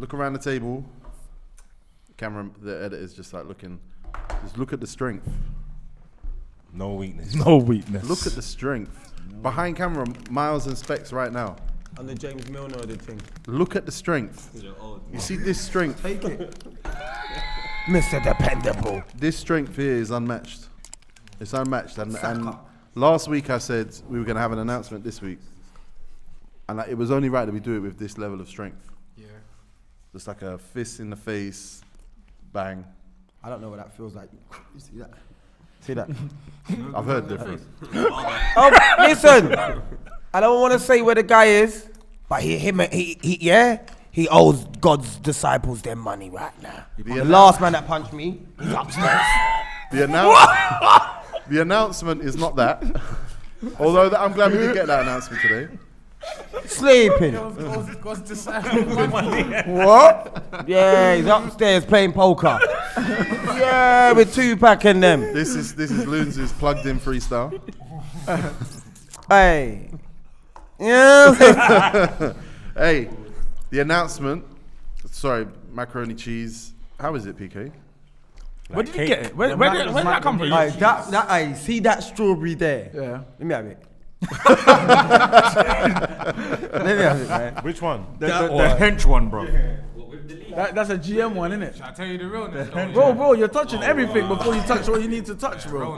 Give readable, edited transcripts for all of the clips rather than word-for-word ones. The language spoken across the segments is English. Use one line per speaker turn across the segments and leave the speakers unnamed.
Look around the table. Camera, the editor's just like looking. Just look at the strength.
No weakness.
No weakness.
Look at the strength. Behind camera, Miles and Specs right now.
And the James Milner did thing.
Look at the strength. You see this strength?
Take it.
Mr. Dependable.
This strength here is unmatched. It's unmatched. And last week I said we were going to have an announcement this week. And it was only right that we do it with this level of strength.
Yeah.
Just like a fist in the face, bang.
I don't know what that feels like. You see that? See that?
I've heard different.
Oh, listen. I don't want to say where the guy is, but he owes God's disciples their money right now. The last man that punched me, he's upstairs.
The announcement is not that. Although I'm glad we did get that announcement today.
Sleeping.
God's disciple money.
What? Yeah, he's upstairs playing poker. Yeah, with Tupac and them.
This is Loons' plugged in freestyle.
Hey. Yeah.
Hey, the announcement. Sorry, macaroni cheese. How is it, PK?
Where did you get it? Where did that come from? Hey, see that strawberry there?
Yeah.
Let me have it. Let me have it, man.
Which one?
The hench one, bro.
That's a GM one, isn't it?
Should I tell you the realness?
Bro, you're touching everything before you touch what you need to touch, bro.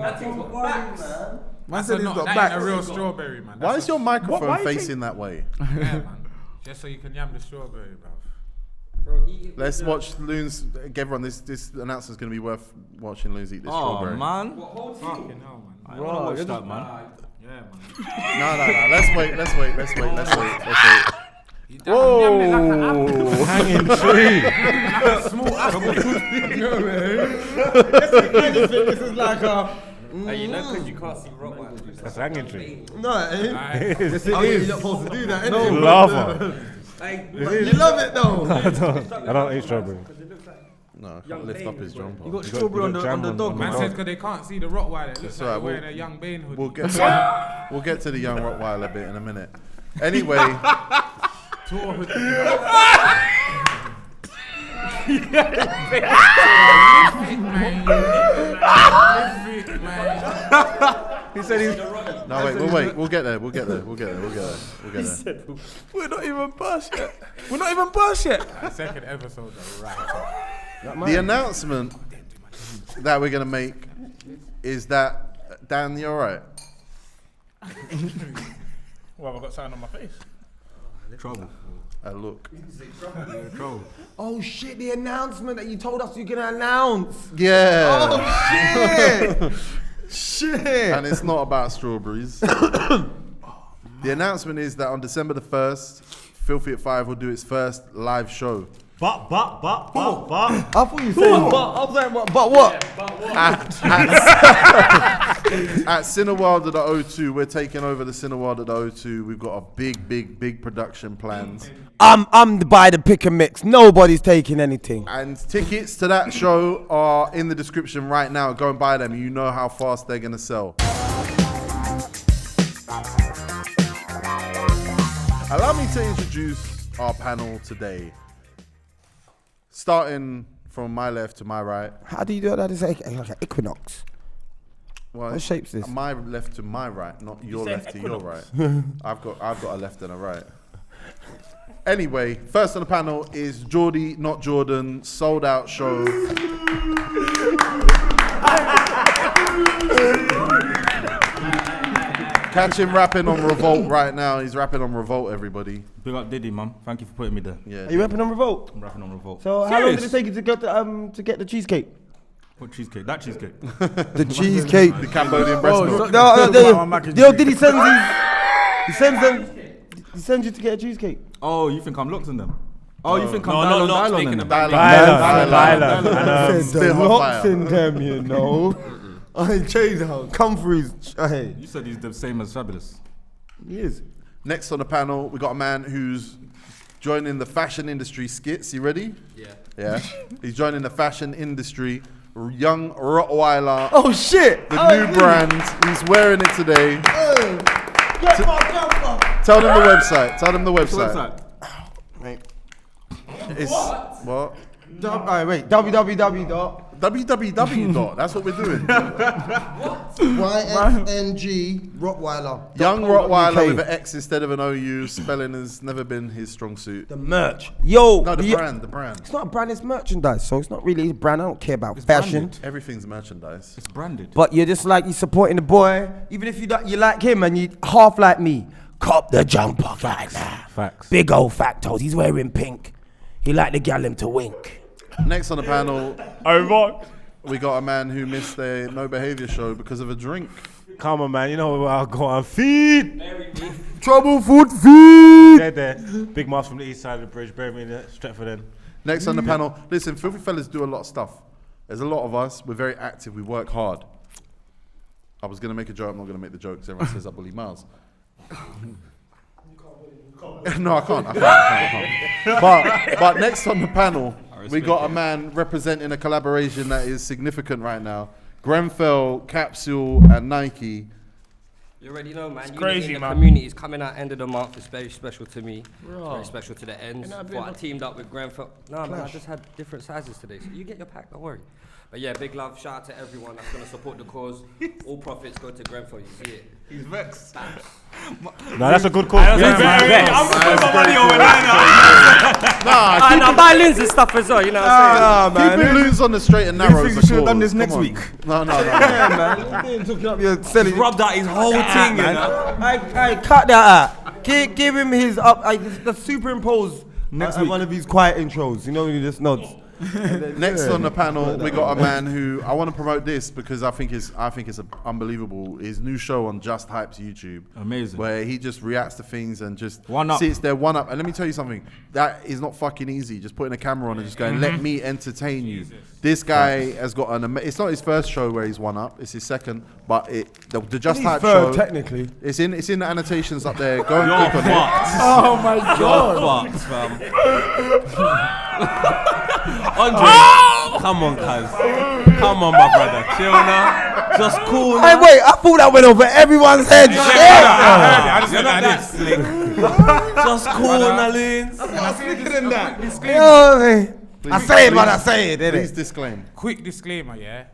Man said he's got
That
back.
ain't a real strawberry, man.
Why is your microphone
why you
facing that way?
Yeah, man. Just so you can yam the strawberry, bro.
Let's watch Loons. Give everyone this announcement's going to be worth watching Loons eat this strawberry.
Man. Fucking hell, man.
I wanna watch that, man.
Yeah, man.
No. Let's wait.
Whoa!
Hanging tree.
Small apple.
This is like a...
Hey, you know because you can't see Rottweiler.
That's hanging tree.
No, it ain't.
It is.
You're not supposed to do that,
No
innit?
lava.
You love it though.
I don't eat strawberry.
No, I can't lift up his jumper.
You got strawberry on the dog.
Man says because they can't see the Rottweiler. It looks
That's
like
right,
they're wearing a young Bane hoodie.
We'll get to the young Rottweiler bit in a minute. Anyway,
Tour hoodie.
He said he's...
no wait. We'll get there. We'll get there.
We're not even burst yet.
Second episode, though, right?
The announcement that we're gonna make is that Dan, you alright?
Well, I've got something on my face.
Trouble.
Look.
Trouble.
Oh shit, the announcement that you told us you're gonna announce.
Yeah.
Oh shit. Shit.
And it's not about strawberries. The announcement is that on December the 1st, Filthy at 5 will do its first live show.
But.
I thought you said but what?
At Cineworld at the O2, we're taking over the Cineworld at the O2. We've got a big production plans.
I'm by the pick and mix. Nobody's taking anything.
And tickets to that show are in the description right now. Go and buy them. You know how fast they're going to sell. Allow me to introduce our panel today. Starting from my left to my right.
How do you do that? It's like an equinox.
Well,
What shape's this?
My left to my right, not your left to your right. I've got a left and a right. Anyway, first on the panel is Geordie, not Jordan, sold out show. Catch him rapping on Revolt right now. He's rapping on Revolt, everybody.
Big up Diddy, man. Thank you for putting me there.
Yeah.
Are you rapping on Revolt?
I'm rapping on Revolt.
So how long did it take you to get the cheesecake?
What cheesecake? That cheesecake.
The cheesecake.
The Cambodian breast milk.
Did he send these? He sends you to get a cheesecake.
Oh, you think I'm locked in them? Oh, you think I'm
No,
dial
speaking
on them?
about
Dylan.
Still hot
Locks
fire.
in them, you know. I changed out. Come through his. Hey,
You said he's the same as Fabulous.
he is.
Next on the panel, we got a man who's joining the fashion industry skits. You ready? Yeah. He's joining the fashion industry. Young Rottweiler.
Oh shit!
The new brand. He's wearing it today. Tell them the website.
What's the website?
It's what?
Alright, wait. www.
www. That's what we're doing.
YFNG Rottweiler.
Young Rottweiler
UK.
with an X instead of an OU. Spelling has never been his strong suit.
The merch. Yo.
No, the brand.
It's not a brand, it's merchandise. So it's not really a brand. I don't care about fashion.
branded.
Everything's merchandise.
It's branded.
But you're just like, you're supporting the boy. Even if you like him and you half like me. Cop the jumper right now.
Facts.
Big old factos. He's wearing pink. He like the gal him to wink.
Next on the panel,
Over.
we got a man who missed a no behavior show because of a drink.
Come on, man. You know what I'll go on feed.
Trouble food feed.
There. Big Mouse from the east side of the bridge. Bury me in the Stretford then.
Next on the panel, listen, Filthy Fellas do a lot of stuff. There's a lot of us. We're very active. We work hard. I was going to make a joke. I'm not going to make the joke because everyone says I bully Miles. No, I can't. But next on the panel, we got a man representing a collaboration that is significant right now. Grenfell, Capsule, and Nike.
You already know, man. It's
crazy,
the
man.
Community is coming out end of the month. It's very special to me. It's very special to the ends. But I teamed up with Grenfell. No, man, I just had different sizes today. So you get your pack, don't worry. But yeah, big love. Shout out to everyone that's going to support the cause. All profits go to Grenfell. You see it.
He's vexed.
No, that's a good call.
I'm gonna put my money over there now.
And I'm buying loons and stuff as well, you know what I'm saying?
Keeping loose on the straight and narrow.
think you should have done this next week?
No.
Yeah, man. You talking up your selling.
Rubbed out his whole thing, you know?
I cut that out. Give him his up. The superimpose next week. One of his quiet intros. You know when he just nods.
Next on the panel, we got a man who I want to promote this because I think it's unbelievable. His new show on Just Hype's YouTube,
Amazing.
where he just reacts to things and just
One up.
sits there one up. And let me tell you something, that is not fucking easy. Just putting a camera on and just going, let me entertain you. This guy has got it's not his first show where he's one up. It's his second, but the Just Hype show
technically.
It's in the annotations up there. Go and click on it.
Oh my god.
Fucked, fam. Andre, come on, cuz. Come on, my brother. Chill now. Just cool now.
Hey, wait, I thought that went over everyone's head.
I just
You're
went
not
like
that
this.
slick. Just cool now, Loons.
I say it, but I say it,
Please
innit?
disclaim.
Quick disclaimer, yeah.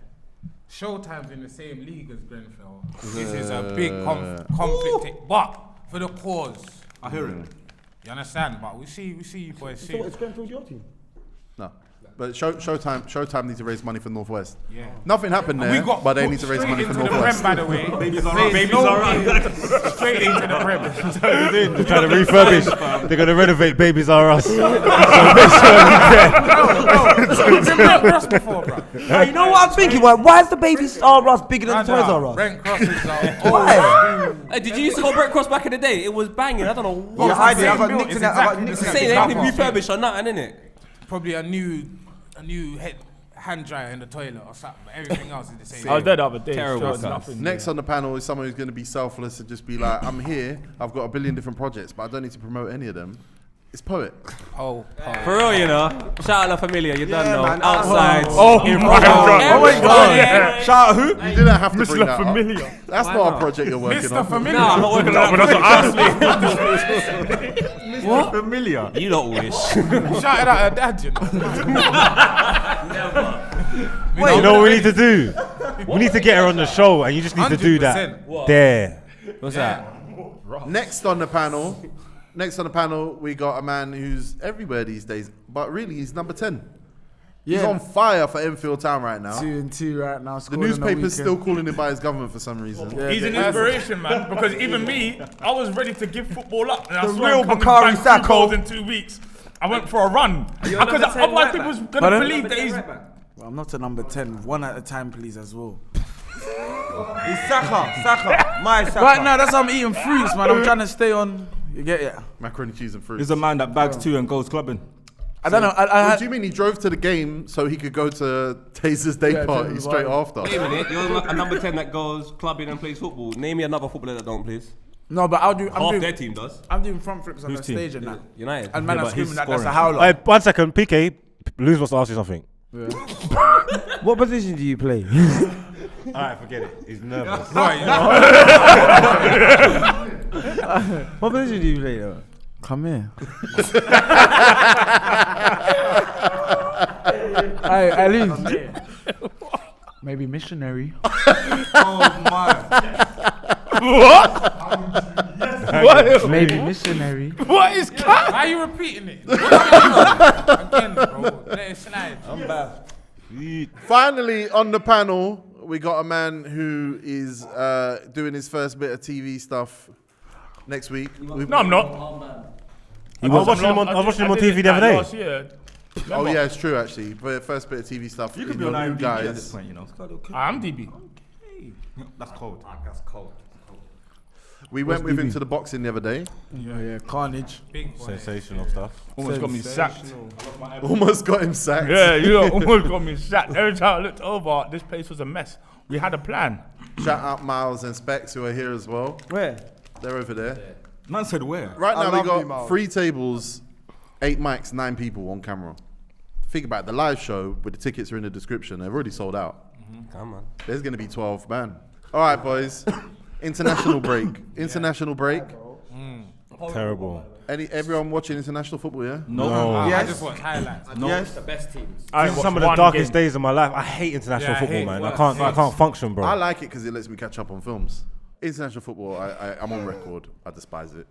Showtime's in the same league as Grenfell. This is a big conflict, but for the cause.
I hear it.
You understand? But we see you boys soon.
It's Grenfell your team.
No. But Showtime needs to raise money for Northwest.
Yeah.
Nothing happened there, but they need to raise money for
Straight into
Northwest.
the Prem, by the way.
Babies are right. Babies are right.
Straight into the Prem.
They're trying to refurbish. They're going to renovate Babies R Us.
Before, bro.
Hey, you know what I'm thinking? Why is the baby Star Russ bigger than the Toys R Us?
Brent Crosses are
Why?
Hey, did you used to go Brett Cross back in the day? It was banging. I don't know what.
Yeah, I did. I got
built.
nicked in
It's
that. I got
exactly
nicked
the
in
Say
that.
they anything refurbished or nothing, innit?
probably a new hand dryer in the toilet or something, but everything else is the same.
I was there the other day.
Terrible
Still
stuff.
nothing.
Next on the panel is someone who's going to be selfless and just be like, I'm here, I've got a billion different projects, but I don't need to promote any of them. It's Poet.
Oh,
For real, you know. Shout out La Familia, you don't know.
man.
Outside.
Oh
in
my
front.
God.
Oh my god. Shout out who?
You didn't have to bring that up.
Familiar.
That's not a project you're working
Mr.
on.
Familiar.
Nah, I'm not working
No,
on
but
that.
that's what
What?
Familiar.
You don't wish.
Shout out her dad, you know.
Wait,
You know what we need to do? We need to get her on the show, and you just need to do that.
100%.
There.
What's that?
Next on the panel, we got a man who's everywhere these days, but really he's number 10. He's on fire for Enfield Town right now.
2-2 right now.
The newspaper's still calling him by his government for some reason.
He's an inspiration, man, because even me, I was ready to give football up. And I
The
swear
real
I'm coming
Bakari
back 2
Sacco.
goals in 2 weeks. I went for a run. Because otherwise people was going to believe that he's...
Well, I'm not a number 10. One at a time, please, as well.
It's Saka. My Saka.
Right now, that's how I'm eating fruits, man. I'm trying to stay on. You get it?
Macaroni, cheese and fruit.
He's a man that bags 2 and goes clubbing.
I don't know.
What do you mean he drove to the game so he could go to Taser's day party straight after?
Wait a minute, you're a number 10 that goes clubbing and plays football. Name me another footballer that don't, please.
No, but I'm
Half their
doing,
team does.
I'm doing front flips on
Whose
the
team?
stage and that.
United.
And man,
Yeah,
I'm
but he's
screaming that that's a
scoring.
howler.
Hey, 1 second, PK. Luz wants to ask you something.
What position do you play?
Alright, forget it. He's nervous.
Right,
What position do you play though?
Come here. I leave. Maybe missionary.
Oh my.
What? Maybe missionary.
What is cat? Why are you repeating it? Again, bro. Let it slide.
I'm back.
Finally, on the panel, we got a man who is doing his first bit of TV stuff next week.
No, I'm not.
I was watching him on TV the other day.
Last year.
Oh yeah, it's true actually. But first bit of TV stuff.
You could
in
be on
your new
IMDb at this point, you know.
I'm DB.
That's cold.
That's cold.
We went with him to the boxing the other day.
Yeah, carnage.
Big boy.
Sensational stuff.
Almost got me sacked.
Almost got him sacked.
Yeah, you know, almost got me sacked. Every time I looked over, this place was a mess. We had a plan.
Shout out Miles and Specs who are here as well.
Where?
They're over there.
Man said where?
Right
I
now we
love you,
got
Miles.
3 tables, 8 mics, 9 people on camera. Think about it, the live show with the tickets are in the description. They've already sold out.
Come on.
There's going to be 12 man. All right, boys. International break. International break.
Terrible.
Everyone watching international football, yeah?
No.
I just watch highlights.
Yes.
The best teams.
I think some of the darkest days of my life. I hate international
Yeah, I
football,
hate
man.
it.
I can't function, bro.
I like it because it lets me catch up on films. International football, I'm on record. I despise it.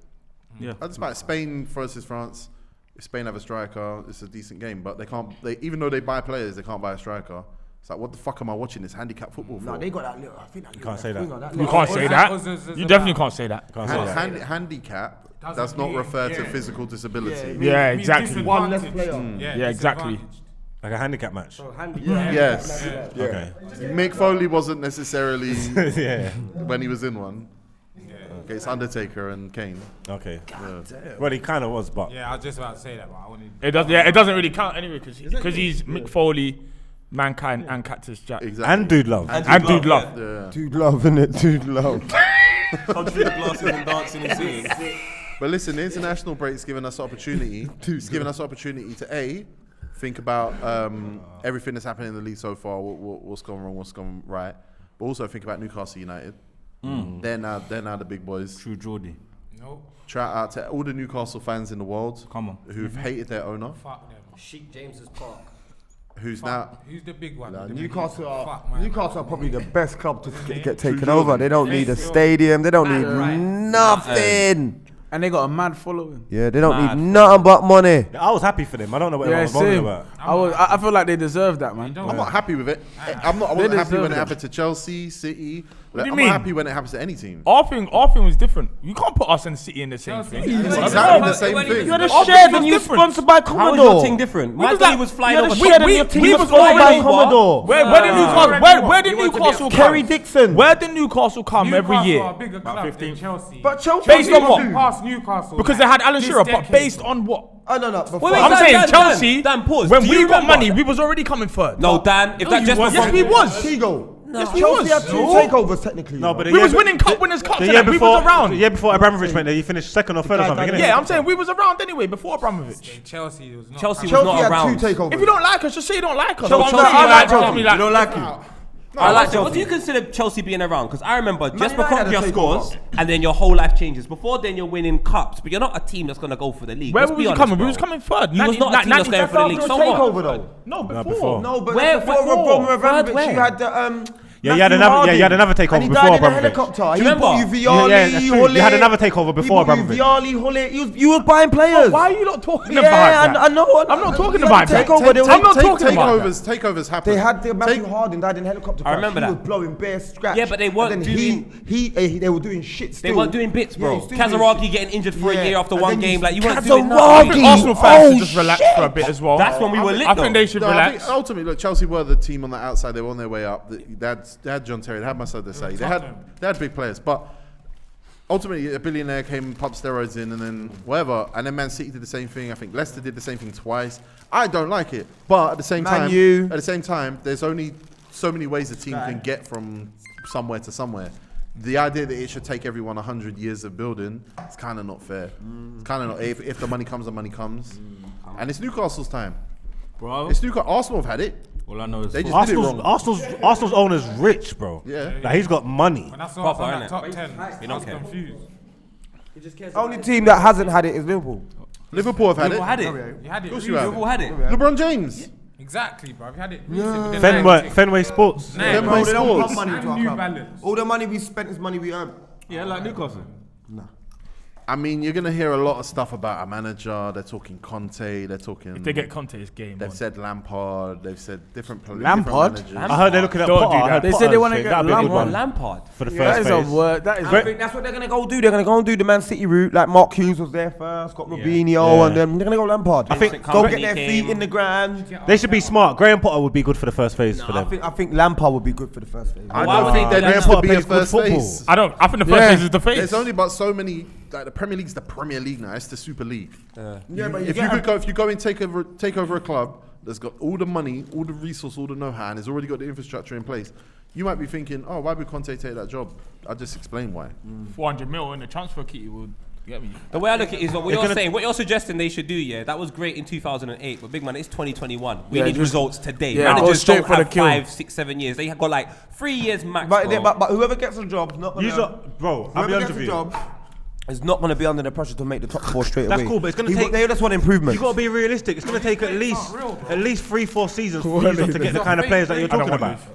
Yeah.
I despise Spain versus France. If Spain have a striker, it's a decent game. But they can't. Even though they buy players, they can't buy a striker. It's like, what the fuck am I watching this handicap football for?
No, they got that little. I think that
can't say that.
You can't say that. You definitely can't say that.
Can't say that.
Handicap
Doesn't
does not
mean-
refer to
yeah.
physical disability.
Yeah,
Means
exactly.
One less
disadvantage.
player.
Yeah, exactly.
disadvantaged.
Like a handicap match.
Yes.
Okay.
Mick Foley wasn't necessarily
Yeah.
when he was in one. Okay, it's Undertaker and Kane.
Okay. Well, he kind of was, but
Yeah, I was just about to say that, but I wanted.
It does. Yeah, it doesn't really count anyway because he's Mick Foley, Mankind, and Cactus Jack.
Exactly.
and Dude Love.
And Dude Love.
Yeah.
Dude love, innit? Dude love.
Come through the glasses and dancing and singing.
But listen, the international break's given us opportunity. It's given us opportunity to think about everything that's happening in the league so far. What's gone wrong? What's gone right? But also think about Newcastle United. They're now the big boys.
True Geordie.
Nope.
Shout out to all the Newcastle fans in the world.
Come on.
Who've hated their owner.
Fuck them.
Sheik James's Park.
Who's now.
Who's the big one?
Newcastle
Fuck, man.
are probably the best club to get taken over. They don't need a stadium. They don't need nothing.
And they got a mad following.
Yeah, they don't need nothing but money.
I was happy for them. I don't know what
Yeah,
I was wrong
same.
about.
I feel like they deserve that, man.
I'm not happy with it. I wasn't happy
deserve
when it
it.
happened to Chelsea, City.
What do you
I'm
mean?
not happy when it happens to any team.
Our thing was different. You can't put us and City in the same thing.
It's exactly the same thing.
You had a
Our
shared
thing
and
was
you
different.
sponsored by
How is your
Commodore.
thing different?
What
My
is
team
that?
was flying
You had
over.
a shared and your team was sponsored by Commodore.
Where did Newcastle
Kerry
come?
Dixon.
Where did Newcastle come every
Newcastle
year?
are a bigger club than Chelsea.
But Chelsea
Based on what?
Past Newcastle.
Because
like,
they had Alan
this
Shearer, but
decade.
based on what?
Oh no, no. Before.
Wait,
I'm
Dan,
saying
Dan,
Chelsea.
Dan, pause.
When
Do
we
you
got
remember?
money, we was already coming third.
No, Dan, if that just was
Yes, we was.
Tigo.
Yes, we
Chelsea
was.
had 2 takeovers technically.
No, but the
We
year
was
be-
winning cup winners cups.
The
and
year
that. We
before,
was around.
the year before Abramovich went there, you finished second or third or something. innit?
Yeah, I'm saying we was around anyway before Abramovich.
Chelsea was not.
Chelsea was
Chelsea
not
had
around.
2 takeovers.
If you don't like us, just say you don't like us.
Chelsea-
I like Chelsea.
You don't like him.
I like Chelsea. What do you consider Chelsea being around? Because I remember Jesper
United had a
Konga
takeover.
scores, and then your whole life changes. Before then, you're winning cups, but you're not a team that's gonna go for the league.
Where
Let's
were
be
we
honest,
coming? We
bro.
was coming third.
You was not a team that's going for the league.
After
So
a
what?
takeover though.
No,
before.
before.
No, but
Where-
before
before?
Abramovich,
Where?
you had the
Yeah, you had another. Yeah, you had another takeover
and he
before
died in a
Abramovich.
helicopter.
Do
He
you
bought you
remember?
Viali,
Yeah, that's true.
Ole.
You had another takeover before
He bought
Abramovich.
you Viali, Ole. You was buying players.
Why are you not talking
Yeah,
about that?
I know.
I'm not talking
You
about
had
that.
the takeover. They
I'm not
were-
talking about
Takeovers happen.
They had the Matthew Harding died in a helicopter crash.
remember
He
that.
was blowing bare scratch.
Yeah, but they weren't
And then they were doing shit still.
They weren't doing bits,
Yeah,
bro.
he's still doing
Kazaragi
shit.
getting injured for
Yeah,
a year after
and
one
then
game.
you-
Like you weren't
Kazaragi!
doing
I
nothing.
think Arsenal fans
Oh,
should just relax
shit.
for a bit as well.
That's when we were lit,
I think
though.
they should
No, I
relax.
think ultimately, look, Chelsea were the team on the outside. They were on their way up. They had John Terry. They had Marcel Desailly. They had big players, but ultimately a billionaire came and pumped steroids in, and then whatever. And then Man City did the same thing. I think Leicester did the same thing twice. I don't like it, but at the same time, there's only so many ways a team can get from somewhere to somewhere. The idea that it should take everyone 100 years of building, it's kind of not fair. It's kind of not. If the money comes, the money comes. And it's Newcastle's time.
Bro,
It's Newcastle. Arsenal have had it.
all I know is
They just did it wrong.
Arsenal's owner's rich, bro.
Yeah.
Like he's got money.
When I saw
Proper,
us on
innit?
that top 10, I
don't
was
care.
confused.
Only team that hasn't had it is Liverpool.
Liverpool have had
Liverpool
it.
had it.
You had it.
Of course you have.
Liverpool had it.
LeBron James.
Exactly, bro. You had it. recently with the
Fenway Sports.
Nike.
Fenway
They don't
Sports.
pump money into our
New
club.
Balance.
All the money we spent is money we earned.
Yeah, like Newcastle.
I mean, you're gonna hear a lot of stuff about a manager. They're talking Conte. They're talking.
If they get Conte's game
They've
on.
said Lampard. They've said different.
Lampard?
Different
I heard they're looking at
Don't
Potter.
do that.
I heard
They said
Potter's
they wanna
saying
get
that'd be a good
Lampard.
one
Lampard.
for the
That
first
is a
phase.
word. That is.
I think that's what they're gonna go do. They're gonna go and do the Man City route, like Mark Hughes was there first, got Robinho, and then they're gonna go Lampard.
I think
go get their feet in the ground.
they should be smart. Graham Potter would be good for the first phase for them.
I think Lampard would be good for the first phase.
I
Why
don't
would
think
they
there
do
needs
that?
to be a
Plays good
first
football.
phase.
I think the first
Yeah.
phase is the phase.
There's only but so many. Like the Premier League's the Premier League now. It's the Super League.
Yeah, but
If you go and take over a club that's got all the money, all the resource, all the know-how, and has already got the infrastructure in place, you might be thinking, oh, why would Conte take that job? I'll just explain why.
400 mil in the transfer key would get me.
The way I look at it is what you're suggesting they should do, yeah, that was great in 2008, but big man, it's 2021. We
Yeah,
need
just-
results today.
yeah, go
Managers
straight
don't
for the
have
kill.
5, 6, 7 years. They have got like 3 years max.
But
bro.
whoever gets a job, not
You
gonna.
lot, bro, I'll be
Whoever
honest
gets
with
a
you.
job is not going to be under the pressure to make the top four straight away.
That's cool, but it's gonna take-
They just want improvement.
You got to be realistic. It's going to take at least 3-4 seasons for you to get the kind of players that you're
I don't
talking
want
about.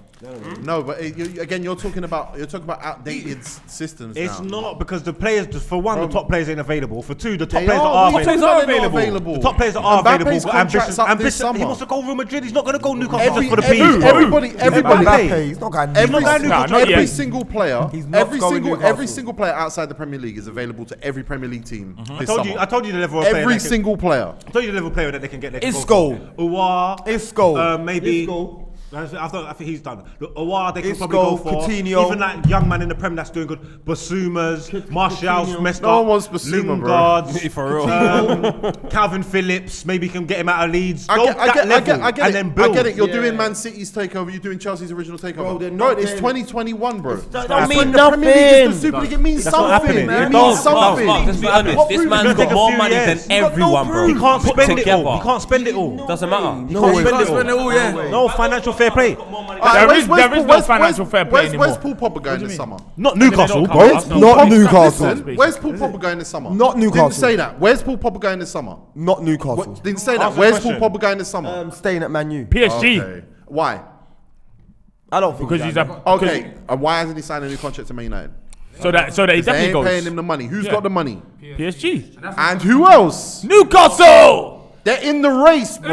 No, but you're talking about outdated systems.
It's
now.
not because the players, for one, the top players ain't available. For two, the top
They
players that
are.
are
What do you
available.
mean they're not available?
The top players that are
Mbappe's
available.
contract's up this
He
summer.
wants to go Real Madrid. He's not going to go Newcastle
Every,
just for the
every,
peas.
everybody,
Mbappe, he's not going
every,
not going
Nah, not
every
yet.
single player,
He's not
every
going
single
Newcastle.
player outside the Premier League is available to every Premier League team this summer.
I told you the level of player.
Every
that can-
single player.
I told you the level of player that they can get.
Isco.
Uwa.
Isco.
Maybe.
Isco.
I think he's done. Look, Uwa, they can
Isco,
probably go for.
Coutinho.
Even that young man in the Prem that's doing good. Basumas, Martial's messed
No
up.
one wants Basuma, bro.
Lingard,
For real.
Calvin Phillips. Maybe can get him out of Leeds.
I
Go
get, I
that
get, I
level
get, I get
and
it.
then build.
I get it. You're doing Man City's takeover. You're doing Chelsea's original takeover.
they're
Bro,
not
it's
doing-
2021, bro.
That
That's
mean
when the
nothing.
Premier League is the Super League. It means
That's not
something.
happening.
It
It
means
does.
something.
Let's be honest.
What
This
proof
man's
is
got
it?
more
few
money than
years.
everyone, bro.
He can't
Put
spend it all.
together.
He can't spend it all.
Doesn't matter.
He can't spend it
spend it
all.
all, yeah.
No financial fair play.
There is no financial fair play anymore.
Where's Paul Pogba going this summer?
Not Newcastle,
come
bro.
on. Arsenal.
Not Newcastle.
Listen, where's Paul Pogba going this summer?
Not Newcastle.
Didn't say that. Where's Paul Pogba going this summer?
Not Newcastle.
Didn't say that.
Answer the
Where's Paul
question.
Pogba going this summer?
Staying at Man U.
PSG.
Okay. Why?
I don't think
Because he's a
Okay. And why hasn't he signed a new contract to Man United?
so that he
They
definitely
ain't paying
goes.
him the money. Who's
Yeah.
got the money?
PSG.
And who else?
Newcastle.
They're in the race, bro.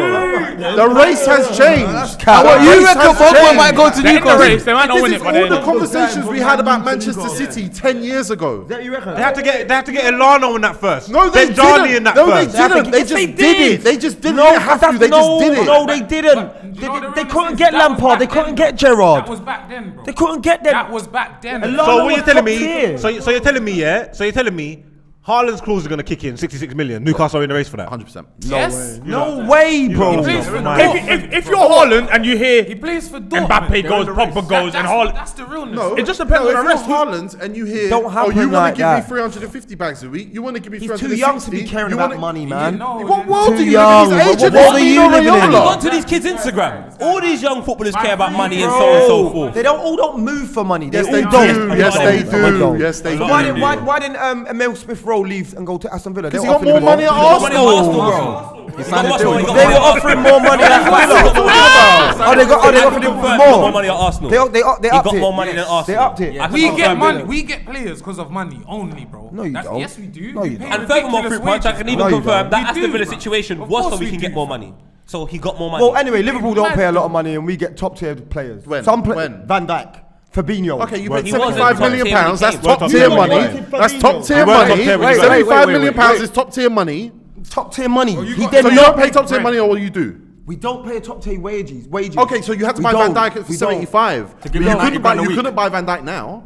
The race has changed.
cap.
The
You
race
reckon
has
Pogba
changed.
might go to
They're in the
Newcastle?
race. They might not
This
win
is
it,
all
but
the
they're
conversations we had about Manchester City 10 years ago.
You reckon?
They have to get Elano in that first.
No, they
Ben Darley
didn't.
in that
No, they
first.
didn't. They
Yes,
just
they
did
did.
it. They just didn't.
No,
They didn't have to. They just did it.
No, they didn't. They couldn't get Lampard. They couldn't get Gerrard.
That was back then, bro.
They couldn't get them.
That was back then.
Elano
So what
was
you're telling
top
me?
tier.
So you're telling me, yeah? So you're telling me Haaland's clause is going to kick in 66 million. Newcastle are in the race for that.
100%.
Yes.
No way, bro.
plays for
If you're Haaland and you hear
He plays for Dortmund.
Mbappe goes, Pogba goes, and Haaland.
That's the realness.
No,
It just depends on the
if
rest.
you're Haaland and you hear,
Don't
oh,
happen
you want
like
to give me
that.
350 bags a week? You want to give me
He's
360?
too young to be caring
You
about
wanna-
money, man.
What world
Too
do you
young.
live in? His agent
What
is
world are you
Mino
living in?
Raiola.
Go onto these kids' Instagram. All these young footballers care about money and so on and so forth.
They don't move for money.
Yes,
all
they
don't.
do. Yes, they
They
do.
don't.
Yes, they do.
Why didn't Emile Smith-Rowe leave and go to Aston Villa?
Because
They
he got
offered
more
him
money at Arsenal.
bro.
They were offering more money at Villa. Oh, they offered him
More
more.
money at Arsenal.
They
He
upped
got
it.
more money than Arsenal.
They upped it.
I can
We get
confirm
money.
it.
We get players because of money only, bro.
No, you don't.
Yes, we do.
No,
We
you
pay
don't.
And furthermore,
ridiculous
Fruit Punch, I
wages.
can
No,
even
you
confirm
don't.
that
We
Aston
do,
Villa
bro.
situation
Of
was so
course
we
we
can
do.
get more money. So he got more money.
Well, anyway, Liverpool don't pay a lot of money and we get top tier players.
When?
When? Van Dijk. Fabinho.
Okay, you
Well,
paid
he wasn't
75
top
million
tier when he
pounds. That's
came.
top
Well,
tier
top
money.
tier.
That's top tier
He weren't top
money.
tier when he got
75
wait,
million
wait,
pounds
wait.
is top tier money.
Top tier money. He
So
did
you
not
don't pay top tier money, or what do you do?
We don't pay top tier wages.
Okay, so you had to
We
buy Van
don't.
Dijk for
We don't.
75. But
give
you
him
couldn't
90
buy.
grand a
You
week.
couldn't buy Van Dijk now.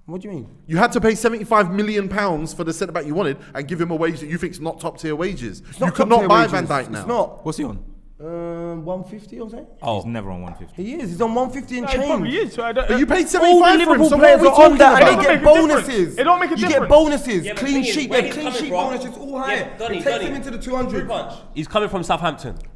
What do you mean?
You had to pay 75 million pounds for the centre back you wanted and give him a wage that you think is not top tier wages. You could not buy Van Dijk now.
It's not.
What's he on?
150 or something?
He's never on 150.
He is. He's on 150 and
He probably
change.
is. So I don't,
But you paid
All
75
the
for him.
Liverpool
So what
players
are we
are on
talking
that and
about?
they get
It don't make a
bonuses.
difference. It don't make a
You get
difference.
bonuses.
Yeah, but
Clean
thing is,
sheet.
where
Their
he's
clean
coming
sheet
from-
bonuses all higher.
Yeah, Donny,
It takes
Donny.
him into the 200.
He's coming from Southampton.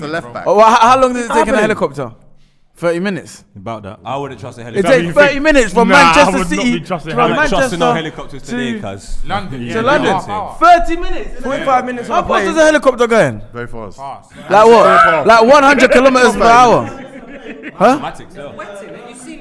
That's the left back.
Oh, how long did it take in a helicopter? 30 minutes.
About that.
I wouldn't trust a
It
helicopter.
takes 30 minutes from
Nah, I
Manchester
would not
City
be trusting
from
I'm not trusting no
Manchester
helicopters today, cuz.
London.
to London. 30 minutes.
45 minutes on
How
a
fast is
plane.
a helicopter going?
Very fast.
Like what? Like 100 kilometers per hour. Huh?
Automatic, so.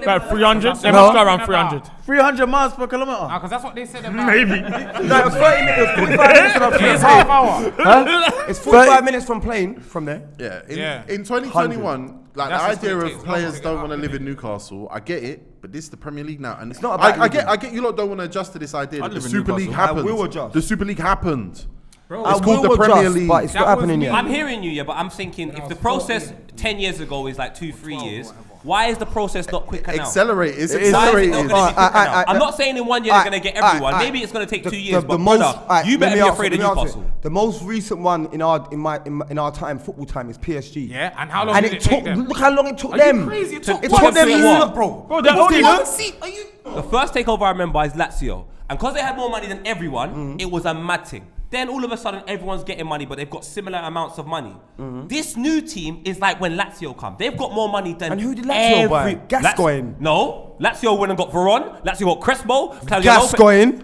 About 300. They
No.
must go around 300.
300 miles per kilometer.
Because that's what they said about.
Maybe.
No, it was 30 minutes. It was 45 minutes on a plane.
It's half hour.
Huh? It's 45 minutes from plane from there.
Yeah. In 2021, like
That's
the
just
idea
what it
of
takes.
players
Don't
don't
take
want to
it
live in Newcastle. I get it, but this is the Premier League now, and it's
not about
I get you lot don't want to adjust to this idea that the
live in
Super League
Newcastle.
happened.
I will adjust.
The Super League happened.
Bro,
It's called the Premier League.
but it's not
That was
happening
me.
yet.
I'm hearing you, yeah, but I'm thinking if the process 10 years ago is like 2-3 years, why is the process not quicker now?
Accelerate. It's
Why is it not
accelerated.
gonna be quicker now? I'm not saying in 1 year they're going to get everyone. Maybe it's going to take 2 years, but brother, you better be afraid of Newcastle.
The most recent one in our time, football time, is PSG.
Yeah, and how long
And
did
it
it
took.
take them?
Look how long it took
Are
them.
you crazy? It took
It
one
took them.
season,
Look,
bro.
Bro, they're only
One seat. Are you?
The first takeover I remember is Lazio. And because they had more money than everyone, it was a mad thing. Then all of a sudden, everyone's getting money, but they've got similar amounts of money. This new team is like when Lazio come. They've got more money than
And who did Lazio buy? Gascoigne.
No. Lazio went and got Veron. Lazio got Crespo.
Gascoigne.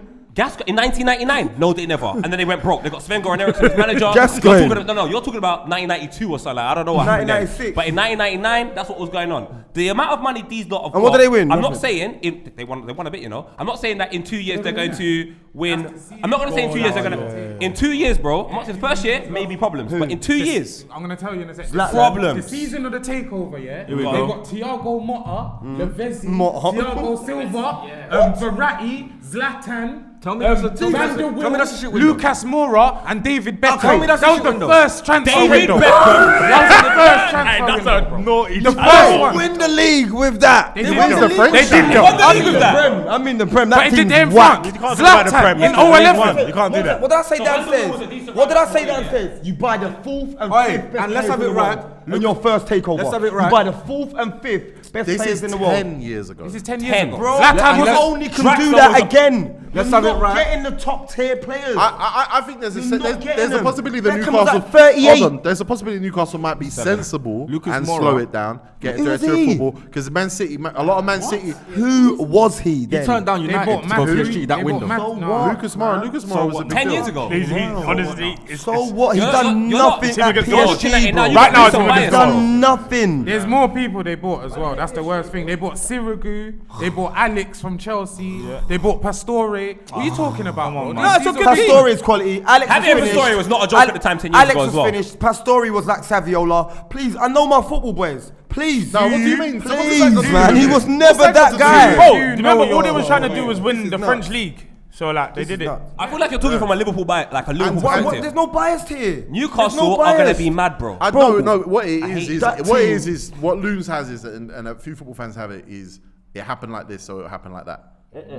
In 1999, no, they never. And then they went broke. They got Sven-Goran Eriksson as manager.
Gascoigne.
You're talking about 1992 or something. I don't know what happened there.
1996.
But in 1999, that's what was going on. The amount of money these lot have
And what
got,
did they win?
I'm not saying they won a bit, you know. I'm not saying that in 2 years they're going to win. I'm not going to say in 2 years they're going to. In 2 years, bro. I'm not saying first year maybe problems, but in 2 years.
I'm gonna tell you in a second.
Problems.
The season of the takeover, yeah.
we
They
go.
got Thiago Motta, Lavezzi,
Motta.
Thiago Silva, Verratti, Zlatan.
Tell me that's a
Van der
tell me
Waal,
that's a shit window.
Lucas Moura and David Beckham.
tell me that's a
that
shit
was the
window.
first transfer
David
window.
Beckham.
That was the first transfer
That's
window,
a
bro.
naughty.
The
shit.
first one.
Win the league with that.
They
They
did
won
though.
the league.
They did though.
I mean the Prem. I mean the Prem.
But
That
it did
team's
them
whack.
front.
You can't talk about the Prem.
Zlatan in
It's the league one.
011.
You can't do that.
What did I say
So
downstairs?
Arsenal was a decent
What did I
run.
say downstairs? You buy the fourth and
Oi,
fifth best
and let's
players
have
in
it
the
right.
world on your first takeover.
Let's have it right.
You buy the fourth and fifth best
This
players
is
in the world.
10 years ago.
This is 10 years
10.
ago.
Bro,
Zlatan
you
was
only can
Draxler
do that
was a-
again.
Let's
You're
have it
not
right.
getting the top tier players.
I think there's
You're not
there's
getting
a
them.
possibility that
Beckham was
Newcastle.
at 38.
Hold on, there's a possibility Newcastle might be sensible
Lucas
and
Moura.
slow it down, get
Who
into
was
a
he?
football because Man City, a lot of Man City.
Who was he then?
He turned down
They
United
bought
to go
Matthew.
PSG that
They
window.
bought Matt-
Lucas Moura was a big
10
deal.
years ago.
Honestly, it's
So what? He's
You're
done
not- you're not-
nothing
Team
at
against Norwich.
PSG,
Now
bro.
you
Right now
got
it's
some
all
bias.
He's done nothing.
There's more people they bought as well. That's the worst thing. They bought Sirigu. They bought Alex from Chelsea. They bought Pastore. What are you talking about, bro?
No, it's a good team.
Pastore is quality. Alex
Javier
was finished.
Pastore was not a joke at the time 10 years
Alex
ago as
was
well.
finished. Pastore was like Saviola. Please, I know my football boys. Please.
No, what do you mean? So what does that
Please,
got to do
man.
with
He
it?
was
What's
never
that got
that
to do
guy.
with it?
Bro,
You
do you
know
remember all they
your-
was trying to do was win the
nuts.
French league? So like they did it.
nuts.
I feel like you're talking from a Liverpool like a Liverpool
What,
perspective.
there's no bias here.
Newcastle
There's no
are going to
bias.
be mad, bro.
I
Bro,
no, what it
I
is
hate
is
that
what it
team.
is what Loons has is and a few football fans have it is it happened like this, so it happened like that.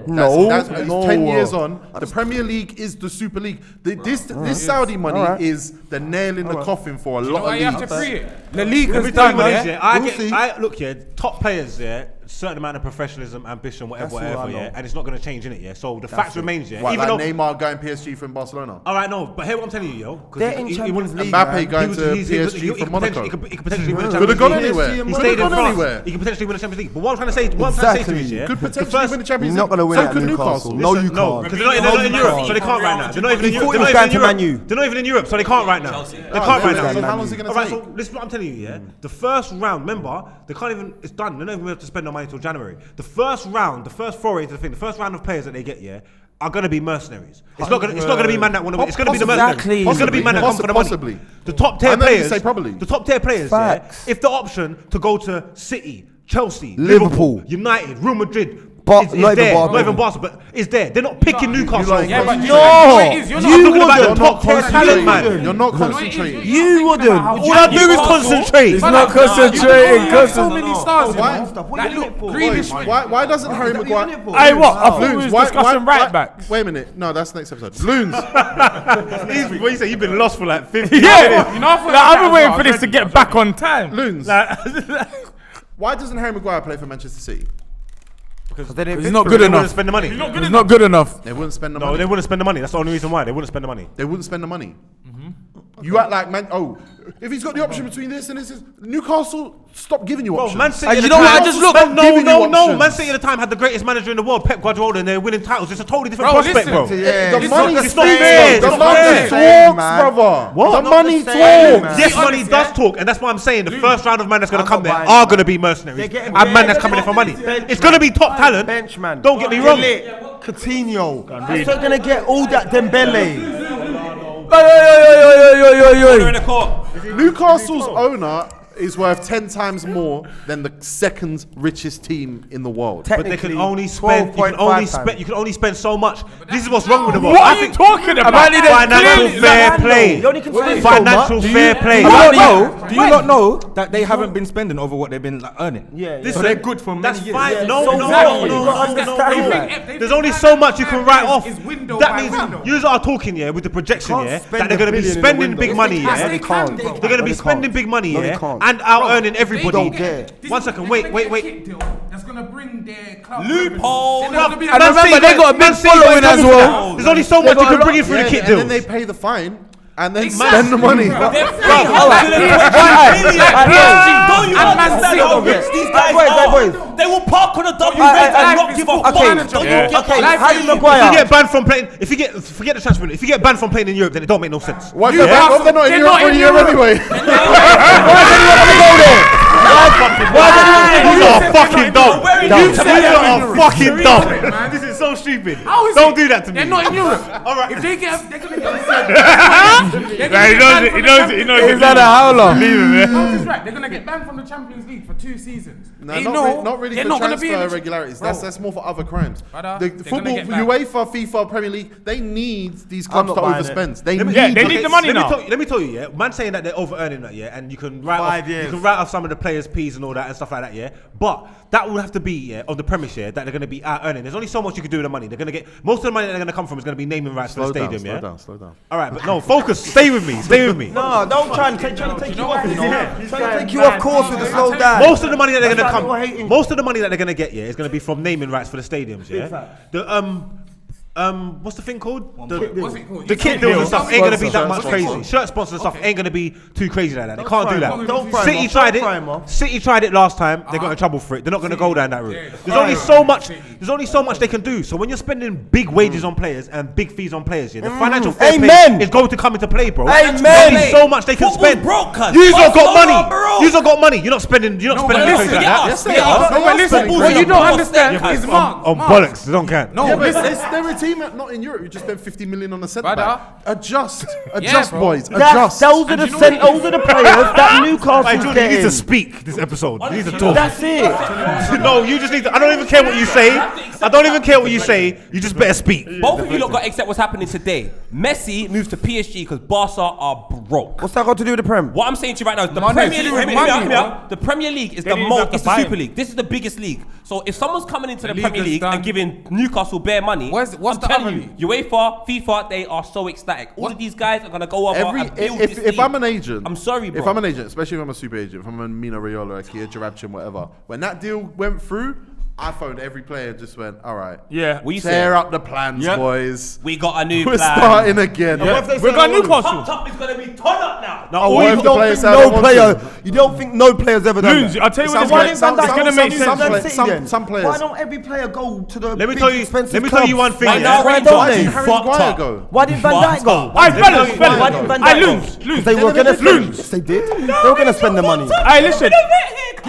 No,
That's
no.
it's 10 years on. The Premier League is the Super League. This Saudi money
Alright.
is the nail in the coffin for a lot
Why
of
you have to
leagues.
free it? The league
Let
has
me tell you
done
what it
it.
is, yeah.
We'll see.
Look here, top players, yeah, certain amount of professionalism, ambition,
That's all I
whatever,
know.
yeah, and it's not going to change in it, yeah. So the fact remains, yeah.
What,
Even
like
though,
Neymar going PSG from Barcelona?
all right, no, but hear what I'm telling you, yo. 'cause
They're in Champions League,
Mbappe
man.
going to PSG from Monaco.
He could potentially win a
Could
Champions
have gone
League.
anywhere.
PSG
He
and
Could
stayed
have
in
gone
France.
anywhere.
He could potentially win a Champions League. But what I'm trying to say to you is, yeah,
Could
the
potentially
first-
win the Champions
You're
League.
not gonna win
So
at
could
Newcastle.
Newcastle.
No, you
No,
can't.
because they're not in Europe, so they can't right now. They're not even in
He
Europe.
thought he
They're
was
not even in
going to Man
Europe.
U.
They're not even in Europe, so they can't right now.
Chelsea.
They can't right now.
So how long is it going
Alright,
to
so
take?
listen what I'm telling you, yeah? The first round, remember, they can't even, it's done. They don't even have to spend no money until January. The first round, the first foray to the thing, the first round of players that they get, yeah, are going to be mercenaries. It's not going to be man that want to win. It's going to be the mercenaries.
Exactly.
It's going to be man that come for the money.
Possibly.
The top tier
I know you
players,
say probably.
the top tier players, yeah,
Facts.
if the option to go to City, Chelsea,
Liverpool.
United, Real Madrid,
But
is
not even
there.
Barcelona.
Not even Barcelona, but is there. They're not picking Newcastle.
like-
Yeah, but
No,
you know what it is? You're not
I'm
you
talking about
wouldn't.
the top tier talent, man.
You're not concentrating.
You wouldn't.
All I do is concentrate.
He's not concentrating.
You have so many stars.
Why-
you know?
What
Like,
you in
look,
it for?
Grealish.
Why doesn't Harry
What you in
Maguire?
it for?
Hey, what? I thought we
Loons,
was discussing right backs.
Wait a minute. No, that's next episode. Loons.
What you say? You've been lost for like 50
Yeah,
minutes.
You know, I feel
like,
like
I've
that
been
as
waiting
well.
for this to get back on time.
Loons.
Like,
Why doesn't Harry Maguire play for Manchester City?
He's not good
They
enough.
wouldn't spend the money.
He's not good enough.
They wouldn't spend the
No,
money.
they wouldn't spend the money. That's the only reason why. They wouldn't spend the money.
They wouldn't spend the money. You act like man. Oh, if he's got the option between this and this, Newcastle stop giving you options.
Man City
And
at
you
the
know what?
time-
I just look.
No. Man City at the time had the greatest manager in the world, Pep Guardiola, and they're winning titles. It's a totally different prospect, bro.
The money
it's not fair.
talks. The
It's not
money
fair.
talks,
man.
brother.
What?
The
Not
money
the same,
talks.
man.
Yes, money does talk, and that's why I'm saying the first round of man that's going to
I'm
come
not
there
buying
are
that.
going to be mercenaries
They're getting
and man that's
bench-
coming in for money.
bench
It's going to be top talent.
Bench man.
Don't get me wrong.
Coutinho. They're still gonna get all that Dembele.
Order in the court.
Newcastle's owner is worth 10 times more than the second richest team in the world.
But they can only spend. You can only spend so much. This is what's wrong with the world.
What
I
are you
think
talking about?
financial fair play.
You only can spend
Financial fair play.
Do you not know that they haven't been spending over what they've been earning?
Yeah.
Listen,
So they're good for many
That's
years.
fine.
Yeah,
No.
so exactly. You gotta understand that.
There's only so much you can write off.
It's window
That
by
means
window.
you are talking with the projection
Can't
that
spend
they're going to be
$1 billion in the
spending
window.
big money
Yes,
No,
they
they
can,
can't.
bro.
They're going to
No,
be
they
spending
can't.
big money
No, they can't.
and out earning everybody.
don't care.
One second, wait.
That's gonna bring their club
Loophole.
revenue. They're not gonna be
And
able to-
remember, they got a big following as well.
There's only so much you can bring in through the kit
and then
deals.
they pay the fine and then
Exactly.
spend the money.
They're
Don't you
understand how rich these guys are? They will park on a double red and not give a fuck. Don't you get
Okay,
that?
Harry
If you
Maguire.
get banned from playing, forget the transfer. If you get banned from playing in Europe, then it don't make no sense.
Why if
Yeah.
they're not in
They're
Europe
not
for a
in
year
Europe.
anyway?
You are fucking dumb.
Very
You
dumb.
are fucking dumb. This is so stupid.
How is
Don't
it?
do that to me.
They're not in Europe.
All right.
If they get, they're gonna get.
He knows it. He knows it. He knows it.
Is that a howler?
Leave him, man.
How is this right? They're gonna get banned from the Champions League for 2 seasons.
No,
They
not,
know
not really
they're
for
not gonna be in
transfer
the
irregularities.
Bro.
That's more for other crimes.
Brother,
The
they're
football,
gonna get banned.
UEFA, FIFA, Premier League, they need these clubs
not
to
buying
overspend. They need.
Yeah, they need the money now.
Let me tell you, yeah. Man saying that they're over earning that, yeah, and you can write
5
off,
years.
you can write off some of the players' P's and all that and stuff like that, yeah. But that will have to be, yeah, on the premise, yeah, that they're going to be out earning. There's only so much you can do with the money. They're going to get most of the money that they're going to come from is going to be naming rights for the stadium, yeah.
Slow down.
All right, but no, focus. Stay with me. Stay with me.
No, don't try and take you off. You know? Trying to take you off course with the slow down.
Most of the money that they're
That's
going to
why you're hating.
come, most of the money that they're going to get, yeah, is going to be from naming rights for the stadiums, yeah. What's the thing called?
What's it called?
The kit deals and stuff ain't gonna be that much
Sponsor.
crazy. Shirt sponsors and stuff ain't gonna be too crazy like that. They can't do that.
Don't fry him
City
off.
tried
Don't fry him
it.
off.
City tried it last time. They got in trouble for it. They're not gonna go down that route. There's only so much. There's only so much they can do. So when you're spending big wages on players and big fees on players, yeah, the financial fair play
Amen.
is going to come into play, bro.
Amen.
There's only so much they can
Football's
spend.
broke, cuz.
You've got
Barcelona
money.
broke.
You've got money. You're not spending. You're not spending
but
things
listen,
like
yeah,
that.
yes,
they
they
are.
are.
No, but listen,
Football's
What you
a
don't
broke
understand
step.
is
On bollocks. They don't care.
No,
Yeah, but
listen.
they're a team not in Europe. You just spent 50 million on a centre
Brother.
back. Adjust,
bro.
boys.
Those
Adjust.
are the those are the players that Newcastle's
Hey, Jordan, you need to
getting.
speak this episode. You need to talk.
That's it.
No, you just need to. I don't even care what you say. I don't even care what you say. You just better speak.
Both of you lot got to accept what's happening today. Messi moves to PSG because Barca are broke.
What's that got to do with the Prem?
What I'm saying to you right now is the
Money.
Premier League.
Money,
Hear me out,
bro.
hear me out. The Premier League is
They
the
didn't even have to
it's the
buy
Super
him.
League. This is the biggest league. So if someone's coming into the
league
Premier
is
League
done.
and giving Newcastle bare money,
What's
I'm
the
telling
other
you, UEFA, FIFA, they are so ecstatic. All of these guys are gonna go over and build this
If
league.
I'm an agent,
I'm sorry, bro.
If I'm an agent, especially if I'm a super agent, if I'm a Mina Raiola, Kia Jarabchin, whatever, when that deal went through, I phoned every player and just went, all right,
Yeah.
We
tear
said
up the plans, boys.
we got a new
We're
plan.
starting again.
We're going Newcastle.
Top is gonna be torn up now.
No,
Oh,
all
what
you
if the
don't
players
think
say I
no
don't want
player.
to?
You don't think no player's ever done
Loons,
that?
I'll tell you what
Some
this
players-
guy. It's gonna make
some
sense.
players- some players.
Why don't every player go to the
Let me
big
tell you.
expensive
Let me tell you
clubs?
one thing.
Why
yeah.
not?
Why don't
Why did
they?
Harry
Fucked
Maguire
up.
go?
Why did Van Dijk go?
Aye, fellas,
Why
fellas.
did Van
Aye,
Dijk go?
loons, loons.
They were gonna spend. Yes, they did. They were gonna spend the money.
Hey, listen.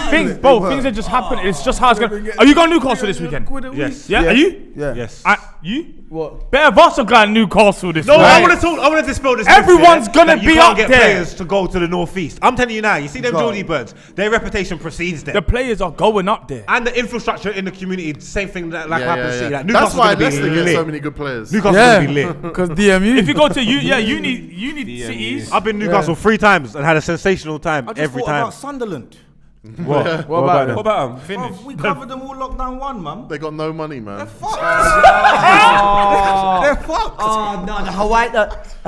Things are just happening. It's just how it's gonna. Are you going Newcastle this weekend?
Yes.
Yeah. Are you?
Yeah.
Yes.
You? What? Better of us are going Newcastle this
No,
week.
I want to dispel this.
Everyone's
myth, yeah,
gonna
that you
be
can't
up
get
there.
players to go to the northeast. I'm telling you now. You see them
Go.
Geordie birds. Their reputation precedes them.
The players are going up there.
And the infrastructure in the community, same thing that like happens. See, like,
That's
Newcastle's
why
gonna be
Leicester get
lit.
so many good players.
Newcastle's gonna be lit.
Because DMU.
If you go to you need cities.
I've been Newcastle 3 times and had a sensational time
I just
every
thought
time.
about Sunderland.
What about them?
What about him?
Oh, we covered them all lockdown 1, man.
They got no money, man.
They're fucked. They're fucked.
Oh no, the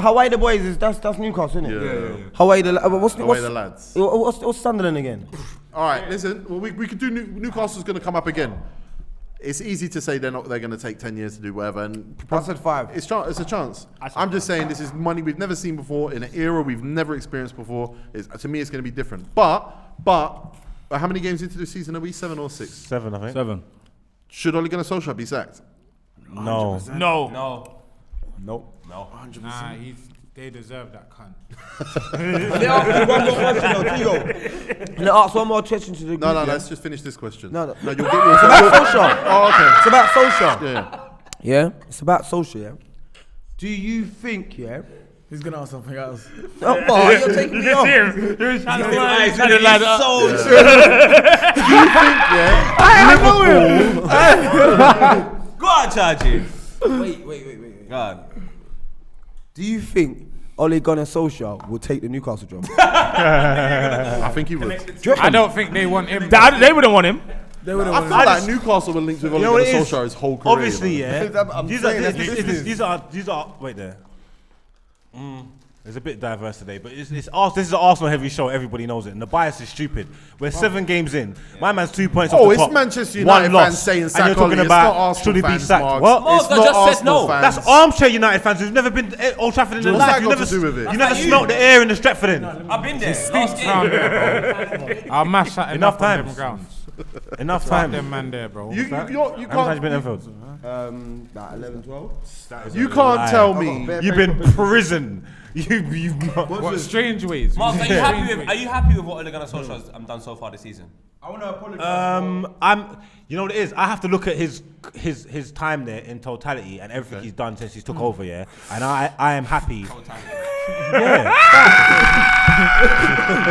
Hawaii the boys is that's Newcastle, isn't it?
Yeah.
Hawaii the
Away the lads.
what's Sunderland again?
All right, listen. Well, we could do Newcastle's going to come up again. it's easy to say they're going to take 10 years to do whatever. And
I said 5.
it's a chance. I'm just saying this is money we've never seen before in an era we've never experienced before. To me, it's going to be different. But how many games into the season are we? 7 or 6?
7, I think.
7.
Should Ole Gunnar Solskjaer be sacked?
No.
No.
Nope.
No.
100%.
Nah, they deserve that cunt.
Let ask one more question to the group.
No,
yeah?
let's just finish this question.
No.
You'll get your.
It's about Solskjaer.
Oh, okay.
It's about Solskjaer.
Yeah.
Yeah, it's about Solskjaer. Yeah? Do you think, yeah?
He's gonna ask something else.
Oh, you're taking me off.
You're trying to line it up.
Do you think, Liverpool?
Go on, Chargy. Wait. Go on.
Do you think Ole Gunnar Solskjaer will take the Newcastle job?
I think he would.
I don't think they want him.
They wouldn't want him.
I feel like Newcastle were linked with Ole Gunnar Solskjaer his whole career.
Obviously, yeah. These are. Wait there. It's a bit diverse today, but this is an Arsenal heavy show. Everybody knows it, and the bias is stupid. We're 7 games in. My man's 2 points off the top.
It's Manchester United fans saying sack
and you're talking
Ole.
about
It's not Arsenal
should he be
fans,
sacked?
Mark.
What?
It's not
just said
Arsenal
no.
fans.
That's armchair United fans who've never been to Old Trafford in their
What's
life.
that
You
got
never,
to do with it?
you never smelt the air in the Stretford End.
I've been there.
Stinks round there, bro. I'll mash that
Enough
up on
times.
them grounds.
Enough
Fuck
time.
them man there, bro.
You
How many times you
can't.
been Enfield?
About 11, 12.
You can't tell me.
You've been prison. You.
What strange ways?
Mark, are you happy with what Ole Gunnar Solskjaer has done so far this season?
I want to apologize.
You know what it is? I have to look at his time there in totality and everything he's done since he's took over, yeah. And I am happy. Yeah.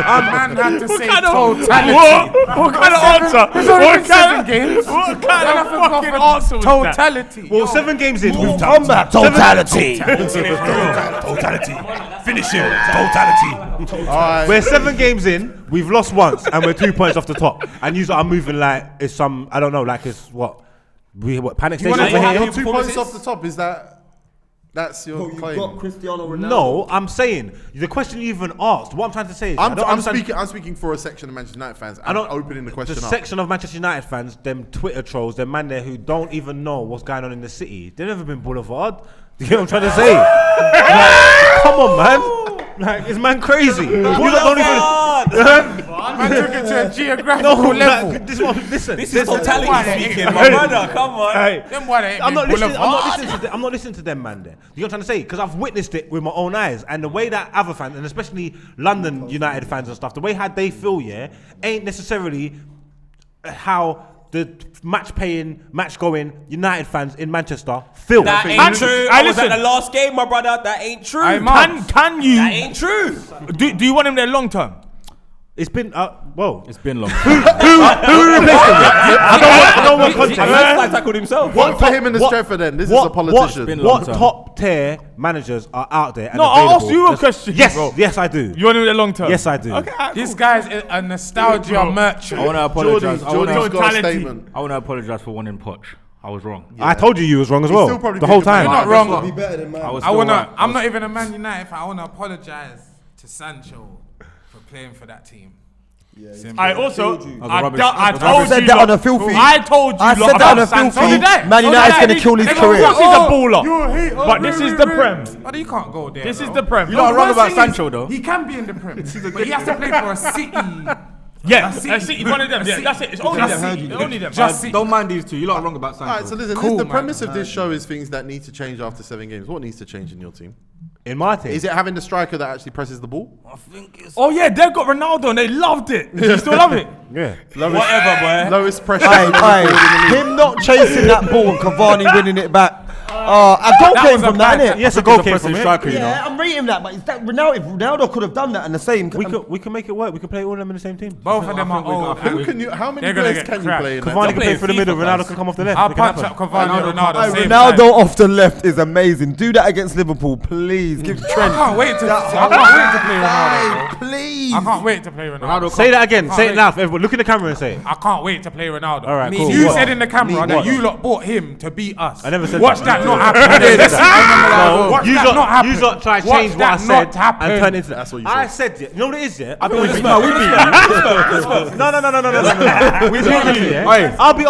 A man had to say totality.
What kind of answer?
There's only been 7 games.
What kind of fucking answer was that?
Totality.
Well, 7 games in. We've
Combat. Totality.
Totality. Finish him. Totality.
We're 7 games in. We've lost once, and we're 2 points off the top. And you are moving like it's some. I don't know. Like it's what? Panic station over here?
You're 2 points off the top. Is that's your claim?
Got Cristiano Ronaldo.
No, I'm saying the question you even asked. What I'm trying to say is
I'm speaking for a section of Manchester United fans. I'm opening the question
The
up.
section of Manchester United fans, them Twitter trolls, them man there who don't even know what's going on in the city. They've never been Boulevard. Do you get what I'm trying to say? Like, come on, man. Like, is man crazy? You don't even.
Man took it to a geographical level.
This is totality speaking, my brother. Come on.
Them boy ain't
I'm not
been
listening.
Boulevard.
I'm not listening to them, man. There. You know what I'm trying to say? Because I've witnessed it with my own eyes, and the way that other fans, and especially London United fans and stuff, the way how they feel, ain't necessarily how the match-paying, match-going United fans in Manchester feel.
That ain't true. I was at the last game, my brother. That ain't true.
Can you?
That ain't true.
Do you want him there long term?
It's been
It's been long.
Who replaced him? I don't want context.
He tackled himself.
What for him in the Stretford then? This is a politician.
What top tier managers are out there? And
No, I'll ask
available?
you a question.
Yes,
bro.
yes, I do.
You want him there long term?
Yes, I do.
Okay.
This guy's a nostalgia merchant.
I want to apologize.
Jordan's got a statement.
I want to apologize for wanting Poch. I was wrong.
I told you was wrong as well.
still probably
The whole
beat the man.
time.
You're not wrong.
Be better than man.
I'm not even a Man United fan. I want to apologize to Sancho for playing for that team.
I also, I
said that on a filthy.
I told you.
I said that on a filthy. Man United's going to kill his career.
He's a baller. But this is the Prem.
But you can't go there.
This is
bro.
the Prem.
You're not wrong about Sancho though.
He can be in the Prem, but he has to play for a City.
Yeah, City, one of them. Yeah, that's it. It's only them. It's only them.
Don't mind these two. You're not wrong about Sancho.
Alright, so listen,
Cool,
the
man.
premise of this show is things that need to change after 7 games. What needs to change in your team?
In my team.
Is it having the striker that actually presses the ball?
Oh yeah, they've got Ronaldo and they loved it. Do you still love it?
Yeah.
Whatever, boy.
Lowest pressure.
Him not chasing that ball and Cavani winning it back. A goal came from that, innit?
Yes, a goal came from it.
striker, you know.
Yeah, I'm rating that, but is that Ronaldo? If Ronaldo could have done that and the same.
We can make it work. We can play all of them in the same team.
Both of them are old.
How many
They're gonna
players
get
can you
cracked.
play in
Cavani can
that?
play through the middle.
FIFA,
Ronaldo
guys.
can come off the left.
I'll
It can
punch
happen.
up Cavani and Ronaldo. same
Ronaldo
time.
off the left is amazing. Do that against Liverpool, please. Give
I
Trent.
can't wait to play Ronaldo. Bro.
Please.
I can't wait to play Ronaldo.
Say that again. Say it
wait.
loud. Everybody, look in the camera and say it.
I can't wait to play Ronaldo.
All right, cool.
You
What?
said in the camera that
What?
you lot bought him to beat us.
I never said
Watch
that.
that not happen. Watch
You
that not happen.
lot try to
Watch
change what I
that
said
not happen.
and turn it into that.
That's what you
I
said.
said, you know what it is, yeah?
No, we beat you.
No. We beat you, yeah? I'll be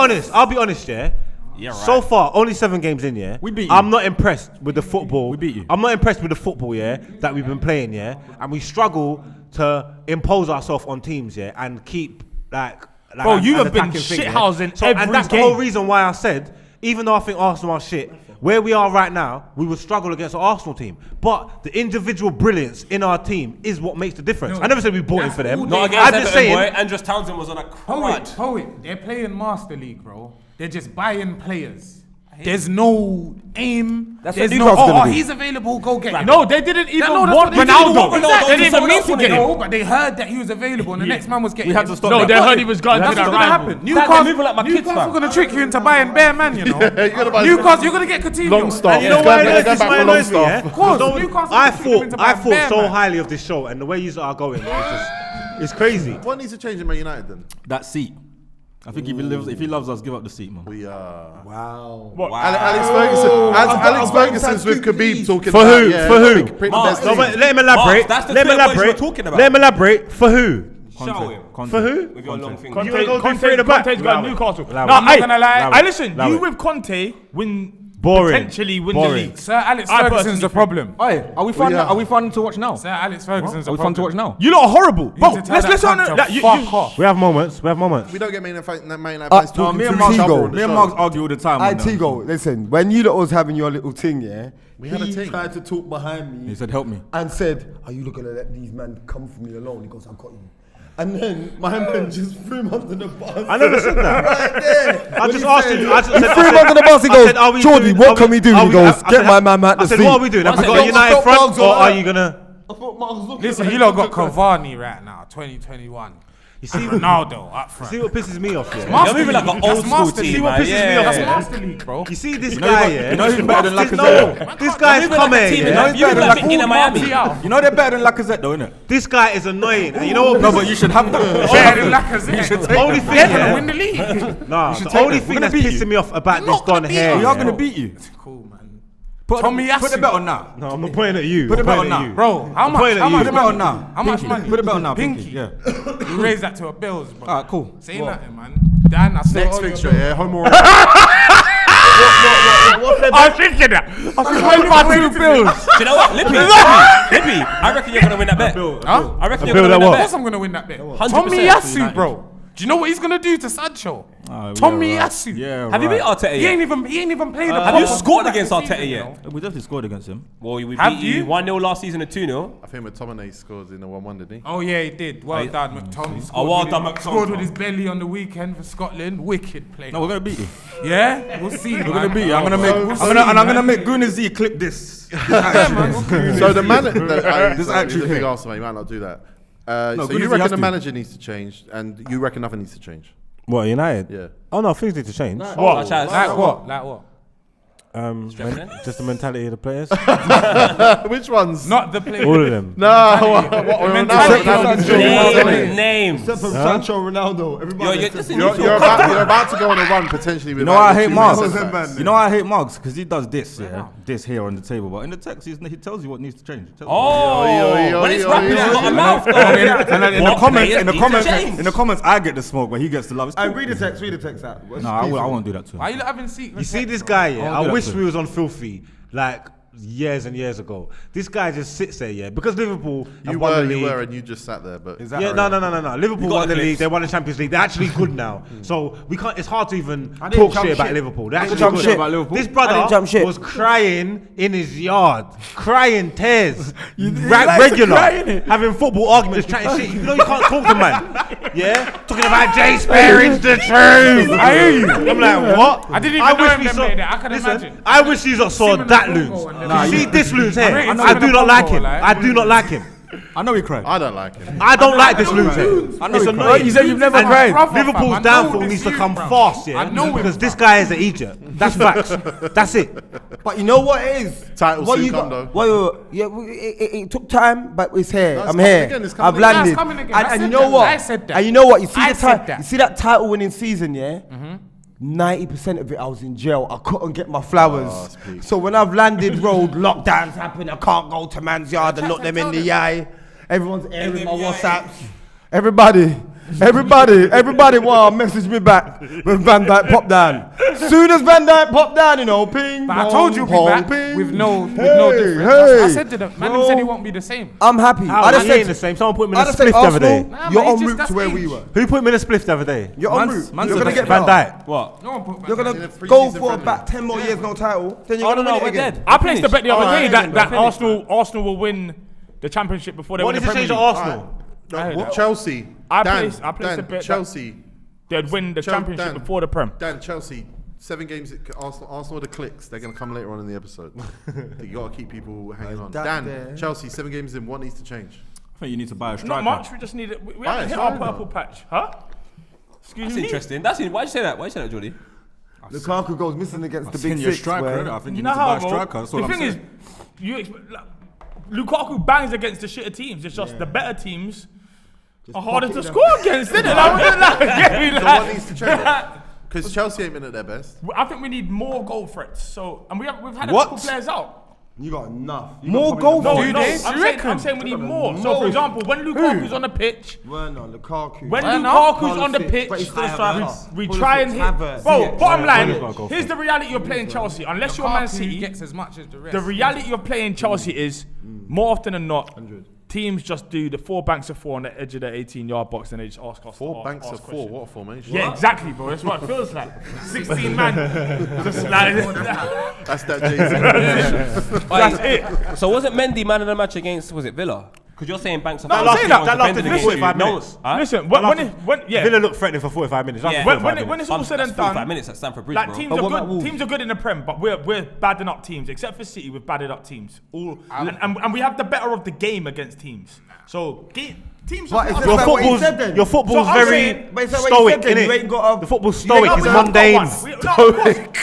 honest, yeah?
Yeah, right.
So far, only 7 games in, yeah.
We beat you.
I'm not impressed with the football.
We beat you.
I'm not impressed with the football, yeah, that we've been playing, yeah. And we struggle to impose ourselves on teams, yeah, and keep like
Bro, you
an
have been
attacking thing, yeah.
shithousing every
And that's
game.
the whole reason why I said, even though I think Arsenal are shit, where we are right now, we will struggle against the Arsenal team. But the individual brilliance in our team is what makes the difference. I never said we bought in for them.
Not
I'm
against
just
Everton,
saying.
boy. Andros Townsend was on a crutch.
Poet. They're playing Master League, bro. They're just buying players. There's no aim.
That's
There's
what
no,
Newcastle's gonna be.
he's available, go get him.
No, they didn't even
No, that's
want
what they did.
Ronaldo.
Exactly. They didn't
someone
even
else
mean to get
wanted
him, but they heard that he was available, and the next man was getting
We had
him.
to stop
No,
that.
they heard he was going to
That's
that
what's gonna
rival.
happen.
They're moving like my kids,
Newcastle
fam.
gonna trick you into buying bare man, you know. Newcastle, you're gonna get Coutinho.
Longstaff.
And you know
He's
why
going
this
back for
might annoys me, yeah?
Longstaff.
Of course,
Don't-
Newcastle
I
can trick him into
thought
buying bare
so
man.
highly of this show, and the way you are going, it's crazy.
What needs to change in Man United then?
That seat. I think if he loves us, give up the seat, man.
We are.
What?
Alex Ferguson. Alex Ferguson's with Khabib talking
For
about.
who?
Yeah,
For who?
pick the
Mark,
best
No,
team.
but let him elaborate.
that's the
Let him
Twitter voice
elaborate.
we're talking about.
Let him elaborate. For who?
Show him.
For who?
With your long finger.
You wanna go do three in the back?
Conte's got Newcastle.
Allow
No,
it.
I'm not gonna lie.
I listen.
Allow
You
it.
with Conte win.
Boring.
Potentially win the
Boring.
league.
Sir Alex
I
Ferguson's
personally
the problem.
Hey, are we fun?
Yeah.
Are we fun to watch now?
Sir Alex Ferguson's
Are
the
we
problem.
fun to watch now?
You lot are horrible. Bro,
need to tell
let's
that
listen
cunt
on
to
that.
fuck off.
We have moments. We have moments.
We don't get Man United fans talking
me
to
and
each
Mark-
other
Tigo.
on the
Me and
show.
Mark argue all the time.
I
on that.
Tigo, listen, when you lot was having your little thing, yeah,
We had a
he
thing.
tried to talk behind me
He said, "Help me."
and said, "Are you looking to let these men come for me alone?" He goes, "I've got you." And then my man just threw him under the bus.
I never said that.
Right there.
I
When
just
he
asked
said-
him. I just
He
said-
threw him
I
under the bus. He
I said,
goes,
are we
"Jordy,
doing-
what
are
can we do?"
are
He goes,
I
"Get
said,
my man at
I
the
said,
seat."
what are we doing? Have we got a
Don't
United
stop
front,
dogs
or
on
are
that.
you gonna?
I thought Mark was looking
Listen,
at
you
him.
lot got Cavani right now, 2021.
You see,
Ronaldo up front.
see what pisses me off, yeah?
You're moving like an
That's
old school
Master
team,
League.
man.
pisses me off,
That's
yeah.
Master League, bro.
You see this
You
guy,
know
yeah?
who's better than
This-
Lacazette?
This guy's come here,
You know
yeah?
he's
You
better
look
than
like in Miami.
You know they're better than Lacazette, though, innit?
This guy is annoying. And you know what?
No, but you should have that.
Better than Lacazette.
The only thing,
They're gonna
yeah,
win the league.
nah,
should
the
take
only
them.
thing
We're
that's
gonna beat
pissing
you.
me off about
They're
this
not gonna
Don
beat
hair,
you.
We
yeah.
are gonna beat you.
Cool, man.
Put
Tommy
put the
Yasu.
bet on now.
No, I'm not pointing at you.
Put
I'm
it back
pointing
on
at
now.
you.
Bro, how much?
pointing at
How
you.
much
Put it back on
money?
now.
How much
Pinky.
money?
Put it back on now,
Pinky.
Pinky. Yeah.
You raise that to a bills, bro.
Alright, cool.
Say nothing, man. Dan, I still
Next
owe you a
fixture,
bill.
yeah. Home or
I was thinking that. I was thinking about 2 bills.
Do you know what? Lippy. I reckon you're gonna win that bet.
Huh?
I reckon you're
bill
gonna
that
win
Of
that
course
bet.
I'm gonna win that bet.
100%
Tommy
for
Yasu,
United.
bro. Do you know what he's gonna do to Sancho?
Yeah,
Tommy
right.
Yasu.
Yeah,
Have you beat Arteta
He
yet?
ain't even played a
Have you
proper
scored
that
against
season,
Arteta
you
yet?
know?
We definitely scored against him.
Well, we
Have
beat
you?
you 1-0 last season and 2-0.
I think McTominay scored in the 1-1, didn't he?
Oh yeah, he did. Well done, McTominay.
Oh, well done,
Scored with
McTominay.
his belly on the weekend for Scotland. Wicked play.
No, we're gonna beat you.
Yeah, we'll see.
We're gonna beat you. I'm gonna make Gunnar Z clip this.
So the manager,
This
this
actually
is a big
thing.
Arsenal, you might not do that.
No,
So
Gunnar
you
Z
reckon
has
the
to.
manager needs to change, and you reckon nothing needs to change?
What, United?
Yeah.
Oh no, things need to change.
What?
Like what? Like what?
Just the mentality of the players.
Which ones?
Not the play.
All of them.
No,
mentality of
Names.
Except for Sancho, Ronaldo, everybody.
You're about to go on a run potentially.
You know why I hate Marks?
Marks?
You know why I hate Marks? Because he does this, yeah, this here on the table. But in the text, he tells you what needs to change. He tells you.
Oh, when it's rapping, he's got a mouth.
And then in the
What
comments,
players
in the
need to
comments,
change?
in the comments, I get the smoke, but he gets the love. It's
I
cool.
read the text out.
No, I won't do that to him.
Why you not having secret?
You see this guy, yeah?
I'll do
I
that
wish
too.
we was on Filthy like years and years ago. This guy just sits there, yeah, because Liverpool have won the league.
and you just sat there, but
Yeah, no. Liverpool
got
won
the
the league.
clips.
They won the Champions League. They're actually good now. So we can't. It's hard to even
didn't
talk
jump
shit about
shit.
Liverpool. They're
I
actually
didn't jump
good.
shit
about Liverpool.
This
I didn't
brother
jump shit.
was crying in his yard, crying tears,
likes to
regular,
cry, innit?
having football arguments, chatting shit. You know you can't talk to man. Yeah, talking about Jay Sperring's the truth.
I hear you.
I'm like, what?
I didn't even know him
we
them like that. I can imagine.
I wish you saw
Simon
that
and
loons.
Pogba and them.
You see this loons here?
rated
I do
Simon
not
and
like
Pogba,
him.
like.
I do not like him.
I know he cried.
I don't like him.
I don't like this loser.
I know
It's
he cried.
annoying.
You said you've never
And
cried.
Brother, fam,
Liverpool's
I know
downfall
this
needs to
dude,
come
bro.
fast, yeah.
I know him,
because
bro.
this guy is an idiot. That's facts. That's it.
But you know what it is?
Title
what
soon
you
come,
got,
though.
it took time, but it's here.
No, it's
I'm
coming
here.
again, it's coming
I've
again.
landed.
It's coming again. I
And
said
you know
that.
what?
I said that.
And you know what? You see
I
the
said
time.
that.
You see that title winning season, yeah. 90% of it, I was in jail. I couldn't get my flowers.
that's peak.
So when I've landed road, lockdowns happen. I can't go to man's yard and look them in the eye. Everyone's airing my WhatsApps. Everybody, Everybody want to message me back when Van Dijk pop down. Soon as Van Dijk pop down, you know, ping.
But I told you
pong,
be back
ping.
with no difference. I said to them, man, them said he won't be the same.
I'm happy.
I just ain't the same. Someone put me in a spliff the other day.
You're en route to where we were.
Who put me in a spliff the other day?
You're en route. You're gonna get
Van
better.
Dijk.
What?
No one put
You're
Van
gonna
Dijk.
go for about 10 more years, no title. Then you're gonna win it
we're
again.
dead.
I placed the bet the other day
Alright,
that Arsenal will win the championship before they
What
win
does
the
it
Premier
change
League.
to Arsenal?
What? Chelsea.
I
Dan,
placed the bet
Chelsea.
they'd win the championship
Dan.
before the Prem.
Dan, Chelsea. 7 games. Arsenal are the clicks. They're going to come later on in the episode. You got to keep people hanging on. Dan, Chelsea, 7 games in. What needs to change?
I think you need to buy a striker.
Not much. We just need it. We haven't hit our purple patch, huh? Excuse
That's
me.
interesting. Why'd you say that, Jordy?
Lukaku goes missing against the
I
big
think you're a
six.
striker.
where-
I think
You
you
know
need to buy
how
a striker. That's all
the
I'm
thing
saying.
is, Lukaku bangs against the shitter teams. It's just the better teams are harder to score against, isn't it?
So what needs to change? Because Chelsea ain't been at their best.
I think we need more goal threats. So, and we've had a
What?
couple players out.
You got enough. You
More
got
goal
probably
No,
Do
no,
they?
I'm saying we need more. So, for example, when Lukaku's on the pitch,
Werner, Lukaku.
when
Werner?
Lukaku's on the pitch,
But he's still a striker.
we try and hit.
Havertz.
Bro,
Yeah.
bottom
Werner's gotta
line,
go
here's the reality you're playing Chelsea. Unless you're Man
Lukaku
City,
gets as much as the rest.
the reality you're playing Chelsea is more often than not, teams just do the 4 banks of 4 on the edge of the 18-yard box and they just ask us.
4 banks
ask
of 4.
questions.
What a formation.
Yeah, exactly, bro. That's what it feels like. 16 man. Just like,
That's that Jay-Z.
that's it.
So wasn't Mendy man of the match against, was it Villa? Because you're saying Banks of
No, I'm saying that.
That lasted
Listen,
45 minutes.
Listen,
Villa looked threatening for 45 minutes.
Yeah.
when it's all said and
45
done,
minutes at Stamford Bridge,
like
bro.
teams
But
are
what about
good.
Wolves?
Teams are good in the Prem, but we're badding up teams. Except for City, we've badded up teams. And we have the better of the game against teams. So teams.
But
are
it's
better.
just like what he said then.
Your football's
So I'm
very
saying-
But it's like what he
stoic,
said then, you ain't
innit?
got a-
The football's
you ain't
stoic,
got
it's
one.
mundane.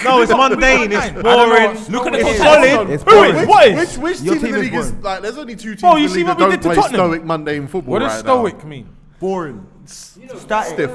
No, it's mundane, it's boring.
Look at the
It's
totality.
solid.
It's
Who
boring.
is? What is?
Which
Your
team in
team
the
is
league is
boring.
like? There's only 2 teams
Bro,
in
you
the
see
league
what
that
we
don't
did to
play
Tottenham?
stoic, mundane football.
What does
right
stoic mean?
Boring.
now. Stiff.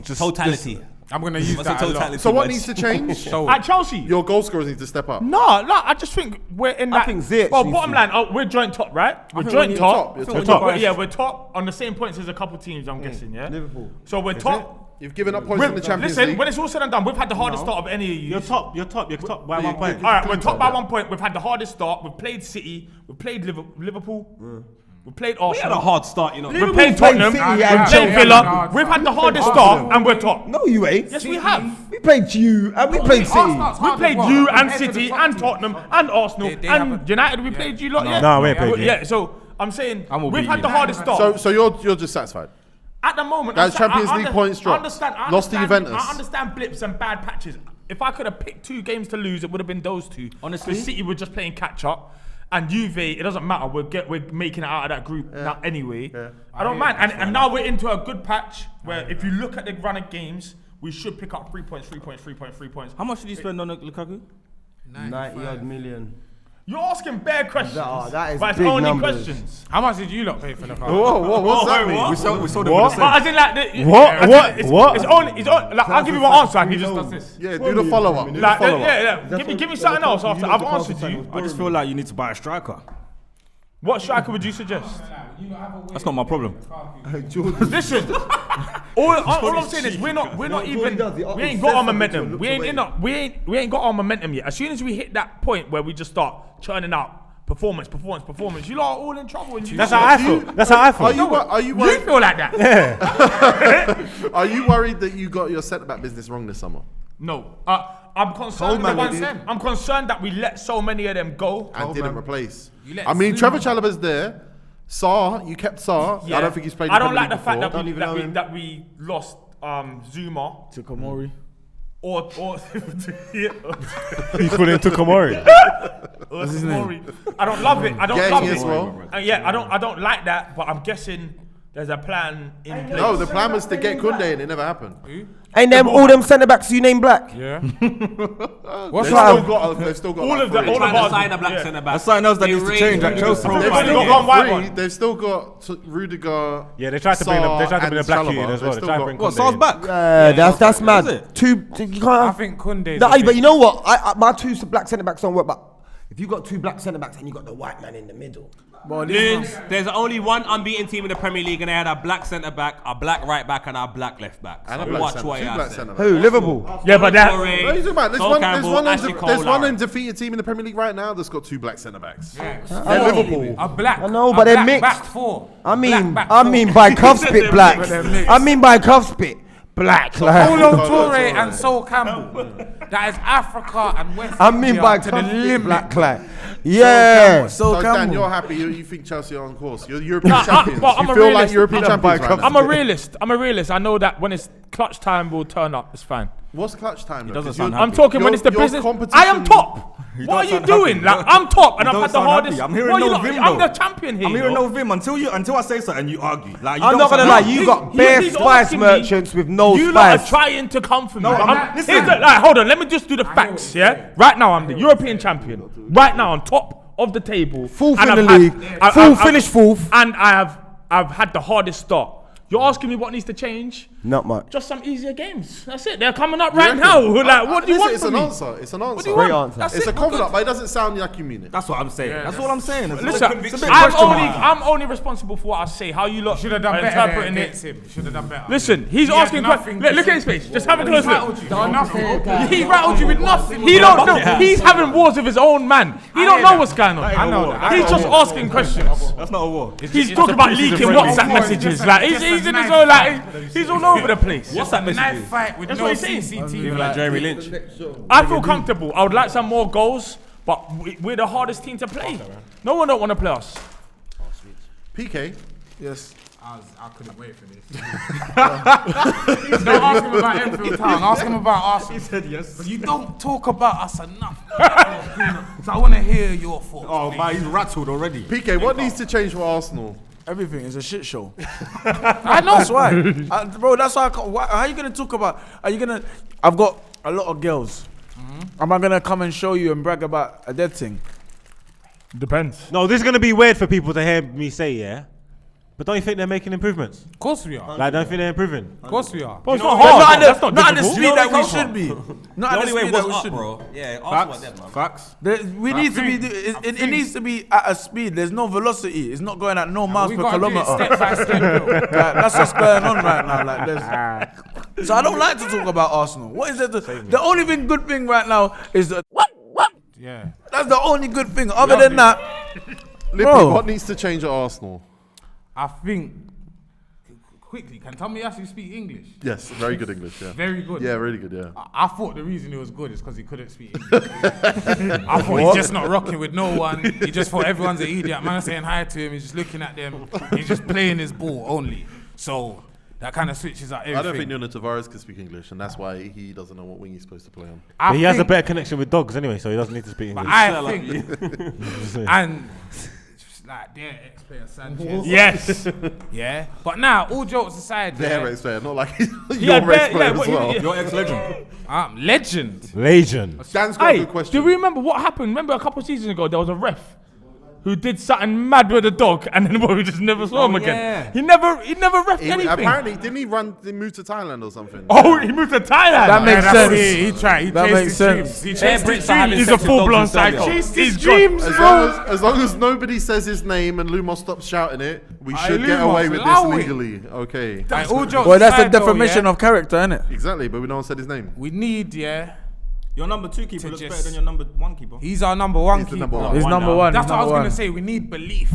Just
Totality.
I'm going to use
What's the
that a lot.
totality?
So what
boys?
needs to change?
Stoic.
At Chelsea.
Your goal scorers need to step up.
No, I just think we're in that.
think Ziyech
Well,
needs
bottom
to.
line, we're joint top, right? We're
think
joint
we're
top.
top.
We're
Top.
We're top on the same points as a couple teams, I'm guessing, yeah?
Liverpool.
So we're top.
You've given up points in the Champions
Listen,
League.
when it's all said and done, we've had the hardest start of any of you.
You're top by 1 point.
All right, we're top by 1 point. We've had the hardest start. We've played City. We've played Liverpool. We've played
We had a
Arsenal.
hard start, you know.
We've played Tottenham.
City
We've
and
played
Chelsea.
Villa. We've had the hardest start, and we're top.
No, you ain't.
Yes, we have.
We played you and we played City.
We played you and City and Tottenham and Arsenal
They
and
haven't-
United. We played you lot. Yeah.
No, we ain't played you.
Yeah. So I'm saying
gonna
we've
beat
had
you.
the hardest start.
So you're just satisfied.
At the moment,
Guys,
I'm
Champions
I
League points
I
dropped.
understand. I
Lost to
understand-
Juventus.
I understand blips and bad patches. If I could have picked 2 games to lose, it would have been those 2.
Honestly?
Because City were just playing catch up, and Juve, it doesn't matter. We're making it out of that group now anyway. I don't mind. And now we're into a good patch where if you look at the run of games, we should pick up 3 points, 3 points, 3 points, 3 points.
How much did you spend on Lukaku?
90 odd million.
You're asking bare questions,
that is
but it's
big
only
numbers.
questions.
How much did you lot pay for the car?
Whoa, what's that mean?
We sold them
What?
for the
But
same.
as in like,
What? What?
It's only. Like, I'll give you one answer, and he just does this.
Yeah, do the follow up.
Like, give me something else after I've answered you.
I just feel like you need to buy a striker.
What striker would you suggest?
That's not my problem.
Listen, all I'm saying is we're not even. We ain't got our momentum. We ain't got our momentum yet. As soon as we hit that point where we just start churning out performance, you lot are all in trouble. And
That's how I feel. That's how I feel.
Are you
You
worried?
feel like that?
Are you worried that you got your centre back business wrong this summer?
No. I'm concerned. I'm concerned that we let so many of them go.
And didn't replace.
let
I mean,
Zuma
Trevor Chalobah's there. Sarr, you kept Sarr. I don't think he's played.
I
in
don't
the
like the
Premier
fact
League before.
that we lost Zuma
To Komori.
or
You put into Komori.
I don't love it. I don't
Getting
love
as
it.
well.
I don't like that. But I'm guessing there's a plan in place.
No, the plan was to get Koundé and it never happened.
Ain't them all them centre backs you name black?
Yeah.
They've
right.
still got
All
like
of them.
three.
All
Trying
of
to
ours.
sign a black
Yeah.
centre back.
That's something else that needs to change at Chelsea.
They've
They've
still
still got
got
white
three.
one.
They've still got Rudiger.
Yeah, they tried to bring
Sarr
they tried to bring a
and
black
Chalobah.
kid in as well.
They've
They tried to
still
bring
What,
Koundé
Sar's
in.
back?
That's mad.
Is it?
You can't.
I think Koundé.
My two black centre backs don't work, but
If you got two black centre backs and you got the white man in the middle.
Loons, there's only one unbeaten team in the Premier League, and they had a black centre back, a black right back, and a black left back.
And
So
a black
watch
centre-
what
two
you
black
say.
centre
Who? Liverpool.
Yeah, but that.
No, you're talking about,
Sol Campbell, Ashley Cole,
there's one
Lauren.
undefeated team in the Premier League right now that's got two black centre backs.
Yeah.
They're Liverpool.
A black.
I know,
a
but they're
black
mixed.
Back four.
I mean
Black back
by cuff spit black. I mean by cuff spit black. Like.
Polo Toure and Sol Campbell. That is Africa and West
I mean
India
by
to
cuff
the
spit
limit.
black. Like. Yeah.
So Dan, you're happy. You think Chelsea are on course. You're European champions.
but I'm
You
a
feel like
realist.
European champions right now.
I'm a realist. I know that when it's clutch time, we'll turn up. It's fine.
What's clutch time? He
doesn't sound
I'm
happy.
talking when it's the
Your
business.
competition-
I am top. What are you
sound
doing?
happy.
Like I'm top, and
You
I've
don't
had the
sound
hardest.
happy. I'm hearing
What
no
you lot-
vim,
I'm
though.
the champion here.
I'm hearing
you
no
know?
vim until I say something. You argue. Like you
I'm
don't
not gonna
sound
lie,
happy.
you got
He-
bare
he's
spice
asking me-
merchants with no
You lot
spice.
are trying to come for me.
No, listen.
Hold on, let me just do the facts, yeah? Right now, I'm the European champion. Right now, on top of the table.
Fourth
and
in
I've
the
had-
league. Finished fourth.
And I've had the hardest start. You're asking me what needs to change?
Not much.
Just some easier games. That's it. They're coming up right now. Like, what do you want
It's
from
an
me?
answer. It's an answer.
What do you
Great
want?
answer.
That's
It's
it.
a confident, but it doesn't sound like you mean it.
That's what I'm saying. That's all I'm saying. It's
Listen,
conviction.
I'm only responsible for what I say. How you lot
Should have done better
interpreting
against
it.
him. Should have done better.
Listen, he's
He had
asking
nothing
questions.
to
Look
say.
at his face. Just have a
He
close
rattled
look.
you. Nothing.
He rattled you with nothing. He don't know. He's having wars with his own man. He don't know what's going on.
I know that.
He's just asking questions.
That's not a war.
He's talking about leaking WhatsApp messages. Like he's in his own like he's all over the place.
What's that
Knife
message?
fight with
That's
no
what he's saying.
CCTV.
Even like Jeremy Lynch.
I feel comfortable. I would like some more goals, but we're the hardest team to play. No one don't want to play us.
PK.
Yes.
I couldn't wait for this. Don't ask him about Enfield Town. Ask him about Arsenal.
He said yes.
But you don't talk about us enough. So I want to hear your thoughts.
Oh
please.
man, he's rattled already.
PK, what needs to change for Arsenal?
Everything is a shit show. I know. That's why. Bro, that's why I can't. How are you going to talk about. Are you going to. I've got a lot of girls. Am I going to come and show you and brag about a dead thing?
Depends.
No, this is gonna be weird for people to hear me say, yeah. But don't you think they're making improvements?
Of course we are.
Like, don't you think they're improving?
Of course we are.
But it's not hard. That's not
Not at the
difficult.
speed that we should be. Not
The
at the
only way
speed that
was
we
up,
should be.
bro. Yeah, Arsenal are dead, man.
Facts.
We need to be. It needs to be at a speed. There's no velocity. It's not going at no miles
We
per
got to do it
kilometer.
step by step, though.
Like, that's what's going on right now. Like, there's. So I don't like to talk about Arsenal. What is it? The only good thing right now is that.
Yeah.
That's the only good thing. Other than that,
Lippy,
Bro.
what needs to change at Arsenal?
I think. Quickly, can Tommy actually speak English?
Yes, very good English, yeah.
Very good.
Yeah, really good, yeah.
I thought the reason he was good is because he couldn't speak English. I thought he's just not rocking with no one. He just thought everyone's an idiot. Man saying hi to him, he's just looking at them. He's just playing his ball only. So that kind of switches out everything.
I don't think Nuno Tavares can speak English, and that's why he doesn't know what wing he's supposed to play on.
But he has a better connection with dogs anyway, so he doesn't need to speak
But
English.
I think, and just like their ex-player Sanchez.
Yes.
Yeah. But now, all jokes aside,
Their
yeah,
ex-player, not like your
Yeah,
ex-player
yeah,
as well.
Your ex-legend.
legend.
Legend.
Dan's got a
Hey,
good question.
do you remember what happened? Remember a couple of seasons ago, there was a ref who did something mad with a dog, and then we just never saw him again.
yeah.
He never refed anything.
Apparently, didn't he move to Thailand or something?
Oh, he moved to Thailand.
That makes
Yeah, that's
sense.
it. He tried. He
That
chased
makes
his
sense.
dreams. He
Yeah,
chased
Brits
his
are having
dreams.
He's a
sex with
full-blown
dogs and
psycho.
stuff.
He's dreams,
As long as nobody says his name and Lumos stops shouting it, we should get
Lumos,
away with this
allow it.
legally. Okay.
Like, all jokes
Well, that's a
aside though,
defamation
yeah,
of character, isn't it?
Exactly, but we no one said his name.
We need, yeah.
Your number 2 keeper
To
looks
just-
better than your number 1 keeper.
He's our number one
He's the
keeper.
number one.
He's number one.
That's
he's
what I was
number
gonna
one.
say. We need belief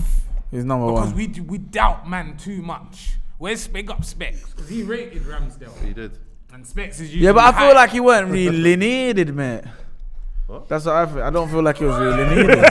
He's number
because
one.
we doubt man too much. Where's big up Specs? Because he rated Ramsdale.
He did.
And Specs is usually
Yeah, but I feel
high.
like he weren't really needed, mate.
What?
That's what I feel. I don't feel like he was really needed.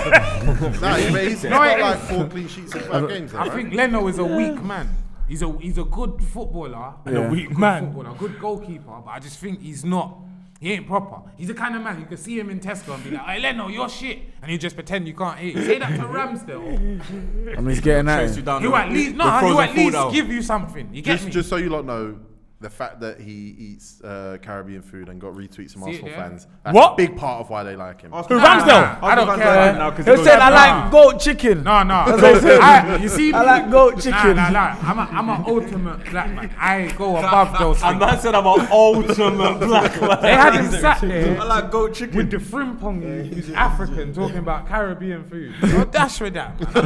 Nah, he's
No,
got
it
like
is.
4 clean sheets in 5 games.
I think Leno is a weak man. He's a good footballer and
Yeah.
a weak man. Good goalkeeper, but I just think he's not. He ain't proper. He's the kind of man you can see him in Tesco and be like, "Hey Leno, you're shit," and you just pretend you can't hear. Say that to Ramsdale.
I mean, he's getting at
Chase you
it.
down
He'll
the-
at least
the frozen
he'll at
food
least
aisle.
give you something. You get me?
Just so you lot know, The fact that he eats Caribbean food and got retweets from
See it
Arsenal
there?
fans, that's
What?
a big part of why they like him.
Who Ramsdale?
I don't care.
He said, I like goat chicken.
No. You see,
I like goat chicken.
Nah. I'm an ultimate black man. I go above those
And
things.
man said I'm an ultimate black man.
They had him sat there
I like goat chicken.
with the frimpong, who's African, talking about Caribbean food. So dash with that, man. You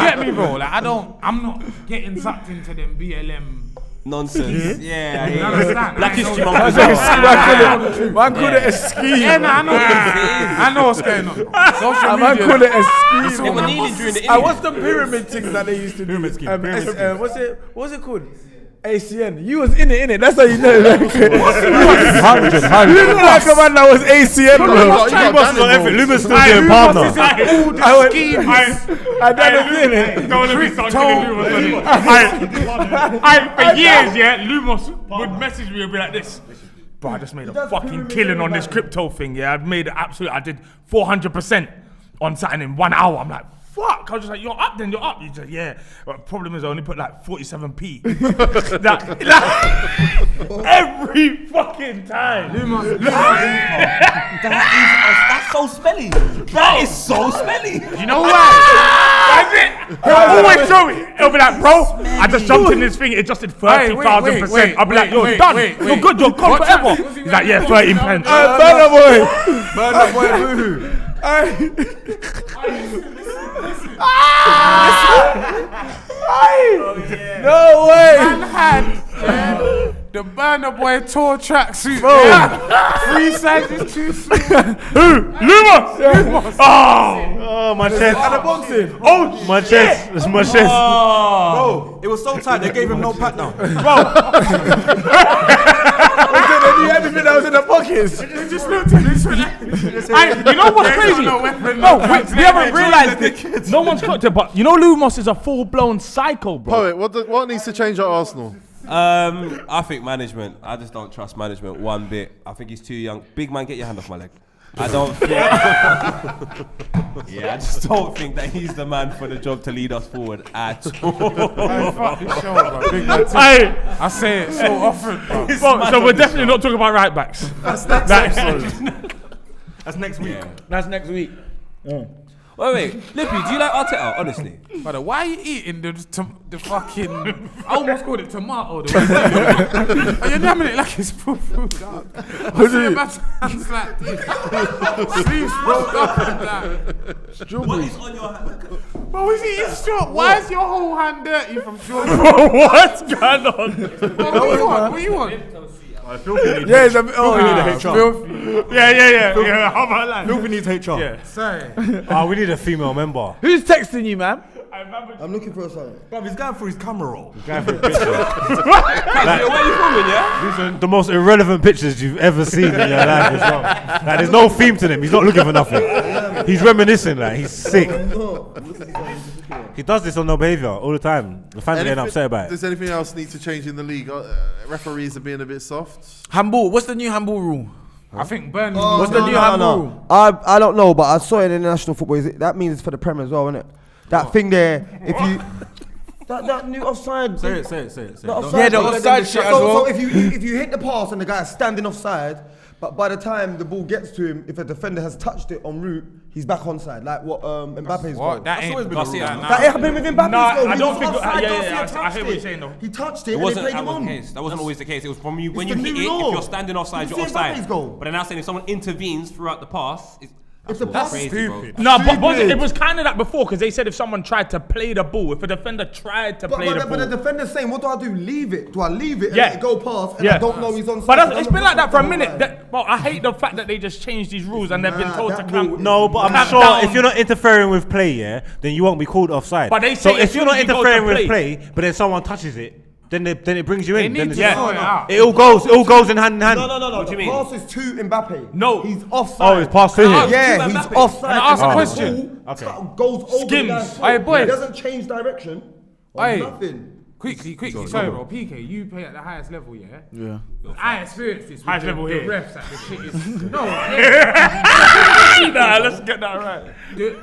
get me, bro? Like I'm not getting sucked into them BLM.
Nonsense. Yeah.
You understand?
Black
I
history
know-
month.
Man call it a scheme.
Yeah, nah, I know what's going on. Social
Man
media.
call it a scheme.
They were kneeling during the
What's the pyramid thing that they used to do?
Pyramid scheme.
What's it called? ACN. You was in it. That's how you know. Like, you look like a man that was ACN, bro.
Lumen's still doing palm now.
I done it in it.
Don't let me start killing Lumos. For years, Lumos would message me and be like this. Bro, I just made a fucking killing on this crypto thing, yeah. I've made it I did 400% on something in 1 hour. I'm like, fuck. I was just like, you're up then, you're up. You just, yeah. But problem is I only put like 47p. Every fucking time.
That's so smelly. That is so smelly.
You know why? That's it. He'll always show me. He'll be like, bro, I just jumped in this thing. It just did 30,000%. I'll be like, you're done. You're good. You're gone forever. He's like, yeah, 13 pence.
Burner boy. Burner boy, boo. No way.
Man had the Burner Boy tour tracksuit. 3 sizes too small.
Lumos.
Oh, my chest.
And the boxing.
Oh,
My chest. It's my chest.
Bro, it was so tight they gave him no pat down. Bro. They knew everything that was in the pockets.
Just looked at this.
you know what's crazy? No, we haven't realized it. No one's clocked it, but you know Lumos is a full-blown psycho, bro.
Poet, what needs to change at Arsenal?
I think management. I just don't trust management one bit. I think he's too young. Big man, get your hand off my leg. I don't think. I just don't think that he's the man for the job to lead us forward at all.
Fuck this show, bro. Big man. I say it so often, bro.
So we're definitely not talking about right backs.
That's next week.
That's next week.
Wait, Lippy, do you like Arteta? Honestly.
Brother, why are you eating the fucking... I almost called it tomato. You're damming it like it's full food, dog. I see a man's hands like this. Sleeves rolled up and down.
What is on your hand?
Bro, is he eating straw? Why is your whole hand dirty from straw?
What's going on?
What you want?
Yeah, it's a bit. Oh,
need HR.
Yeah. How about that?
Filthy needs HR.
Yeah.
Sorry.
We need a female member.
Who's texting you, man?
I'm looking for a sign.
Bro, he's going for his camera roll.
Where are you filming, yeah?
These are the most irrelevant pictures you've ever seen in your life. As well. Like, there's no theme to them. He's not looking for nothing. He's reminiscing. Like, he's sick. He does this on no behaviour all the time. The fans are getting upset about it.
Does anything else need to change in the league? Referees are being a bit soft.
Handball. What's the new handball rule?
I think Burnley...
What's the new handball rule?
I don't know, but I saw it in international football. That means it's for the Premier as well, isn't it? That thing there, if you... That new offside.
Say it.
Yeah, the offside shit as well.
So if you hit the pass and the guy's standing offside, but by the time the ball gets to him, if a defender has touched it en route, he's back onside. Like what Mbappe's goal.
That ain't...
That happened with Mbappe's goal.
I don't think...
Offside,
I hear what you're saying, though.
He touched it
It
and
wasn't
they played him
always
on.
the case. That wasn't always the case. It was from you when you
the
hit
new
it.
law.
If you're standing offside,
You
you're
see
offside.
Mbappe's goal.
But then now saying if someone intervenes throughout the pass,
If the pass is
crazy, bro.
No, but it was kind of that before because they said if someone tried to play the ball, if a defender tried to play the ball.
But the defender's saying, what do I do? Leave it? Do I leave it and
Yeah.
let it go past and
Yeah.
I don't know he's onside?
But it's been like that for a minute. Well, I hate the fact that they just changed these rules and they've been told to
that
clamp.
rule-
No, but I'm
clamp
sure
down.
if you're not interfering with play, then you won't be called offside.
But they
so
say
if
as
you're
soon
not
as you go to
interfering with
play-
play, but then someone touches it, then it brings you in.
They
Then
need
it's-
to sort it out.
It all goes in hand in hand.
No.
What do you
The
mean?
pass is to Mbappe.
No.
He's offside.
Oh, it's passed to him.
Yeah,
to
he's
Mbappe.
offside.
Can I ask a
The
question?
ball
Okay.
goes over the
Skims.
guy's
Aye,
foot.
boys.
It doesn't change direction. Or
Aye.
nothing.
Quickly, sorry, bro. PK, you play at the highest level, yeah? Yeah. I experienced this. with
Highest level
the
here.
refs at the shit is... No,
Nah, let's get that right.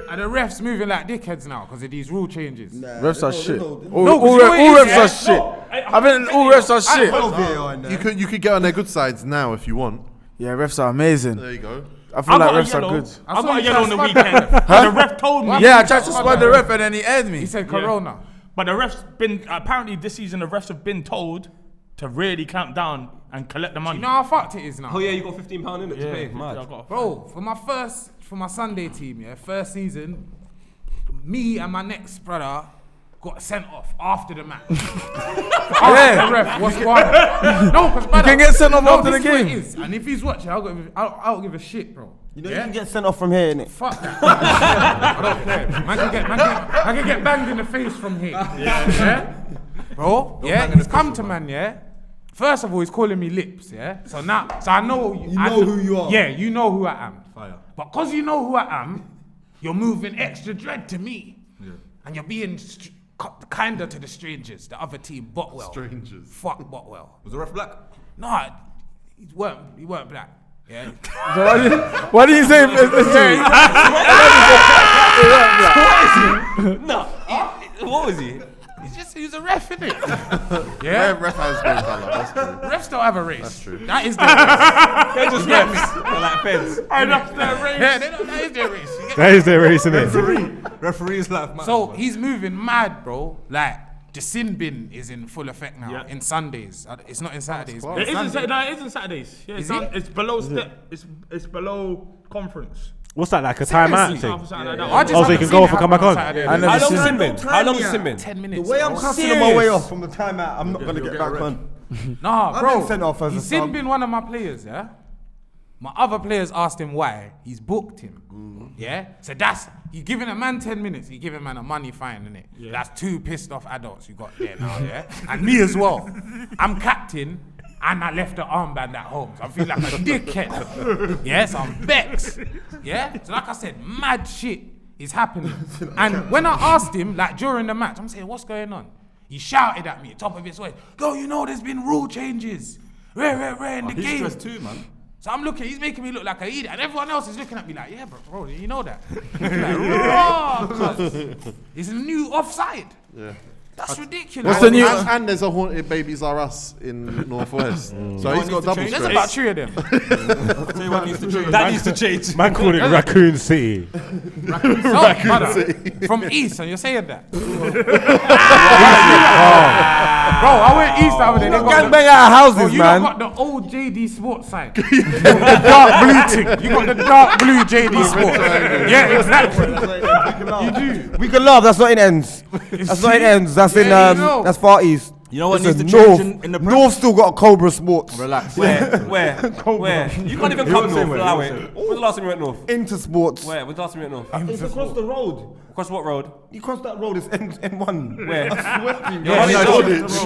are the refs moving like dickheads now because of these rule changes?
Refs are shit.
No,
All
'cause you know what it is,
refs
yeah?
are shit. I think all refs are shit.
You could get on their good sides now if you want.
Yeah, refs are amazing.
There you go.
I feel like refs are good.
I got a yellow on the weekend. The ref told me.
Yeah, I tried to spot the ref and then he aired me.
He said Corona. But the refs been apparently this season the refs have been told to really clamp down and collect the money.
You know how fucked it is now.
Oh yeah, you got £15 in it to pay. Mad.
Bro, for my Sunday team, first season, me and my next brother got sent off after the match. After the ref, what's going on? No, because
you can get sent off after the game.
And if he's watching, I don't give a shit, bro.
You know you can get sent off from here, innit?
Fuck that. I don't care. Man can get banged in the face from here. Yeah? Bro, he's come to man, First of all, he's calling me lips, So I know
you know who you are.
Yeah, you know who I am. Fire. But because you know who I am, you're moving extra dread to me. Yeah. And you're being kinder to the strangers, the other team, Botwell.
Strangers.
Fuck Botwell.
Was the ref black?
No, he weren't black. Yeah.
So why do you say
No. What was he?
He's a ref, isn't it?
Yeah, ref has no colour. That's true.
Refs don't have a race.
That's true.
That is their race.
They're just refs. They're like feds.
That's their race. Yeah, that is their race.
That is their race, isn't it? Referee's life, man.
So he's moving mad, bro. Like the sin bin is in full effect now. In Sundays, it's not in Saturdays.
It is in Saturdays. Yeah, it's below step. It's below conference.
What's that, like a timeout thing?
So
you can go off and come back on?
How long has sin been? How long has sin been?
10 minutes.
The way I'm cussing on my way off from the timeout, I'm not going to get back on.
Nah, bro.
I've been sent off as a
He's
sub.
been one of my players, My other players asked him why. He's booked him. Yeah? So you're giving a man 10 minutes, you're giving a man a money fine, innit? Yeah. That's 2 pissed off adults you got there now, And me as well. I'm captain. And I left the armband at home. So I feel like a dickhead. So I'm vexed. So like I said, mad shit is happening. And when I asked him, like during the match, I'm saying, what's going on? He shouted at me, top of his voice, yo, you know there's been rule changes. Rare in the game.
He's stressed too, man.
So I'm looking, he's making me look like an idiot. And everyone else is looking at me like, yeah, bro, you know that. Like, it's a new offside. Yeah. That's ridiculous.
What's the new? And there's a Haunted Babies Are Us in Northwest. So he's got double stress.
There's about 3 of them.
Tell you what needs to change.
That needs to change.
Man called it Raccoon City.
Raccoon City. From East, and you're saying that? Bro, I went East the other day. They got
Gangbang out of houses,
you
man.
You got the old JD Sports sign. The dark blue thing. You got the dark blue JD Sports. Yeah, exactly. You do.
We can laugh, that's not in ends. That's not in ends, that's in, that's Far East.
You know what
Listen,
needs to change in the Prem?
North still got a Cobra Sports.
Relax.
Where? You can't even come north. When was the last time you went north?
Into Sports.
Where? When's the last time you went north?
It's across the road.
Across what road?
You cross that road, it's N1.
Where?
I swear to you.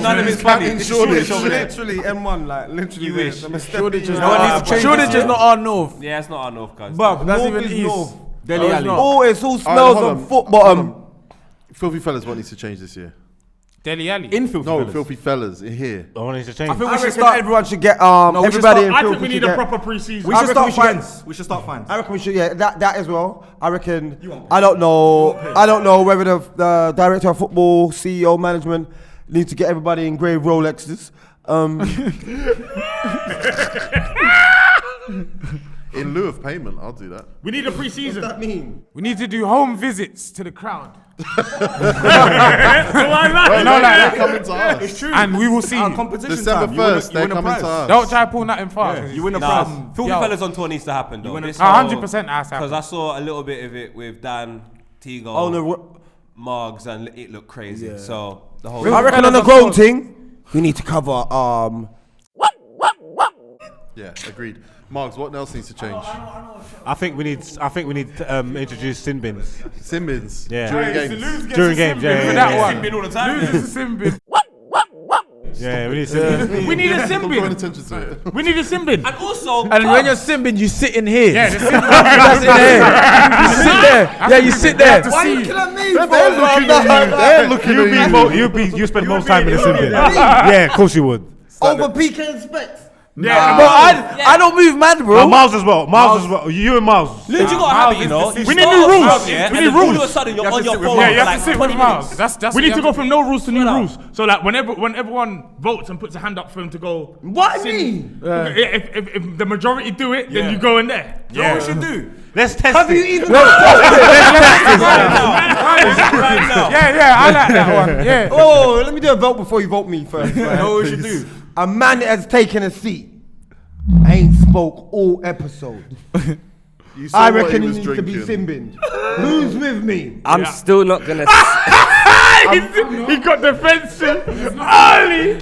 None of it's funny. It's Shoreditch over there.
Literally M1, like literally.
You wish.
Shoreditch is not our north.
Yeah, it's not our north, guys.
But that's
North
even
is
east.
north.
Delhi Alley.
Oh, it all smells of foot bottom.
Filthy Fellas, what needs to change this year?
Deli Alley.
In Filthy
No,
Fellas.
Filthy Fellas in here.
I want it to change.
I think
I
we should
reckon
start.
everyone should get everybody in
I
Filthy
think we need
should
a
get-
proper pre-season.
We should start fines.
We should start fines.
I reckon we should, that as well. I reckon, I don't know whether the director of football, CEO, management need to get everybody engraved Rolexes.
In lieu of payment, I'll do that.
We need a pre-season.
What does that mean?
We need to do home visits to the crowd.
Like that.
Coming to us.
It's true.
And we will see.
Competition
December
time.
1st, they're coming to us.
Don't try to pull nothing fast.
You win a
Nah,
prize.
Filthy
Yo.
Fellas on tour needs to happen though.
100% has
Because
happened.
I saw a little bit of it with Dan, Tigo,
Oh no,
Margs, and it looked crazy. So the whole.
I reckon on the grown thing, we need to cover
Yeah, agreed. Marks, what else needs to change?
I think we need to introduce sin bins.
Sin bins.
Yeah.
During games.
During games, yeah.
That one.
Sin bin all the time.
Lose is a sin bin.
Yeah, we need sin bins.
We need a sim
Stop drawing
bin.
attention to it.
We need a sim bin.
And also,
And when you're simbing, you sit in here.
Yeah, the sin bin.
That's in here. You sit there. Yeah, you sit there.
Why you killing me?
They're looking at you.
You spend most time in the sin bin. Yeah, of course you would.
Over PK and Specs.
Yeah,
Bro, I don't move mad, bro.
No, Miles as well. Miles as well. You and Miles.
Luke, you got a habit, you know.
We need new rules.
Yeah,
We
and
need
then all
rules.
of a sudden you're
You have
on
to
your
sit with
phone.
Miles.
Yeah, you
for
have to
like
sit
20
with
minutes.
Miles.
That's
We need
you
to go
have
from no rules to new rules. So like when everyone votes and puts a hand up for him to go.
What me?
If the majority do it, then you go in there.
You know what we should do?
Let's test
Have
it.
you even?
Yeah, I like that one. Yeah.
Oh, let me do a vote before you vote me first.
You know what we should do?
A man that has taken a seat ain't spoke all episode.
You saw
I
what
reckon he
was
needs to be
drinking.
simbined. Who's with me?
I'm still not gonna.
He got defensive early.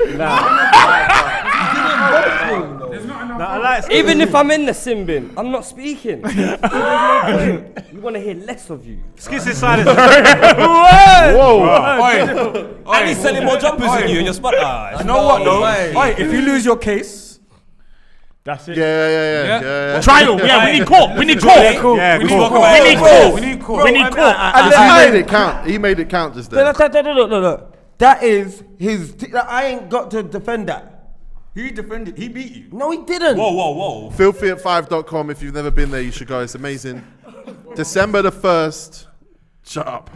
Even if I'm in the sin bin, I'm not speaking. You want to hear less of you.
Skits in silence.
And he's selling more jumpers than you in your spot.
You know what though? Oi, if you lose your case,
That's it.
Yeah.
Trial. Yeah, we need court. We need court.
Yeah,
We need
court.
court. We need court.
We need court.
We need court.
He made it count. He made it count just then.
Look. That is his. I ain't got to defend that.
He defended. He beat you.
No, he didn't.
Whoa.
FilthyFellas.com. If you've never been there, you should go. It's amazing. December the 1st. Shut up.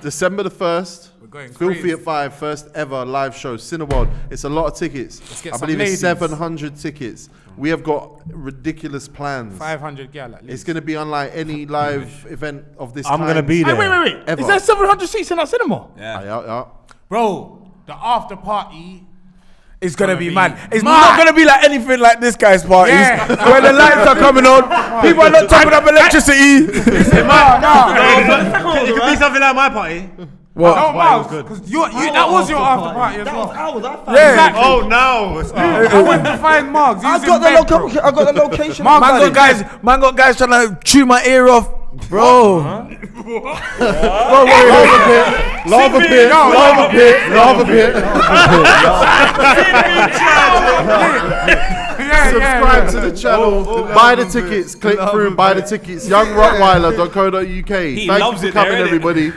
December the 1st.
going
Filthy
crazy.
at 5, first ever live show, Cineworld. It's a lot of tickets.
get
I
some
believe it's
ladies.
700 tickets. We have got ridiculous plans.
500 gal at least.
It's going to be unlike any live event of this
I'm
kind.
gonna be there.
Wait.
Ever.
Is there 700 seats in that cinema?
Yeah.
Bro, the after party.
It's gonna be
be
mad. It's
mad.
not gonna be like anything like this guy's parties
Yeah.
where the lights are coming on, people are not topping up electricity.
It could be something like my party.
What?
No,
why it was
Miles,
good.
because that was your after party as well.
Yeah.
Exactly.
Oh no! It's not.
I went to find Marks.
I got the location.
Man got guys trying to chew my ear off, bro.
Lava pit. Subscribe to the channel. Buy the tickets. Click through. Buy the tickets. YoungRottweiler.co.uk. Thank you
loves
for
it there,
coming,
innit?
everybody.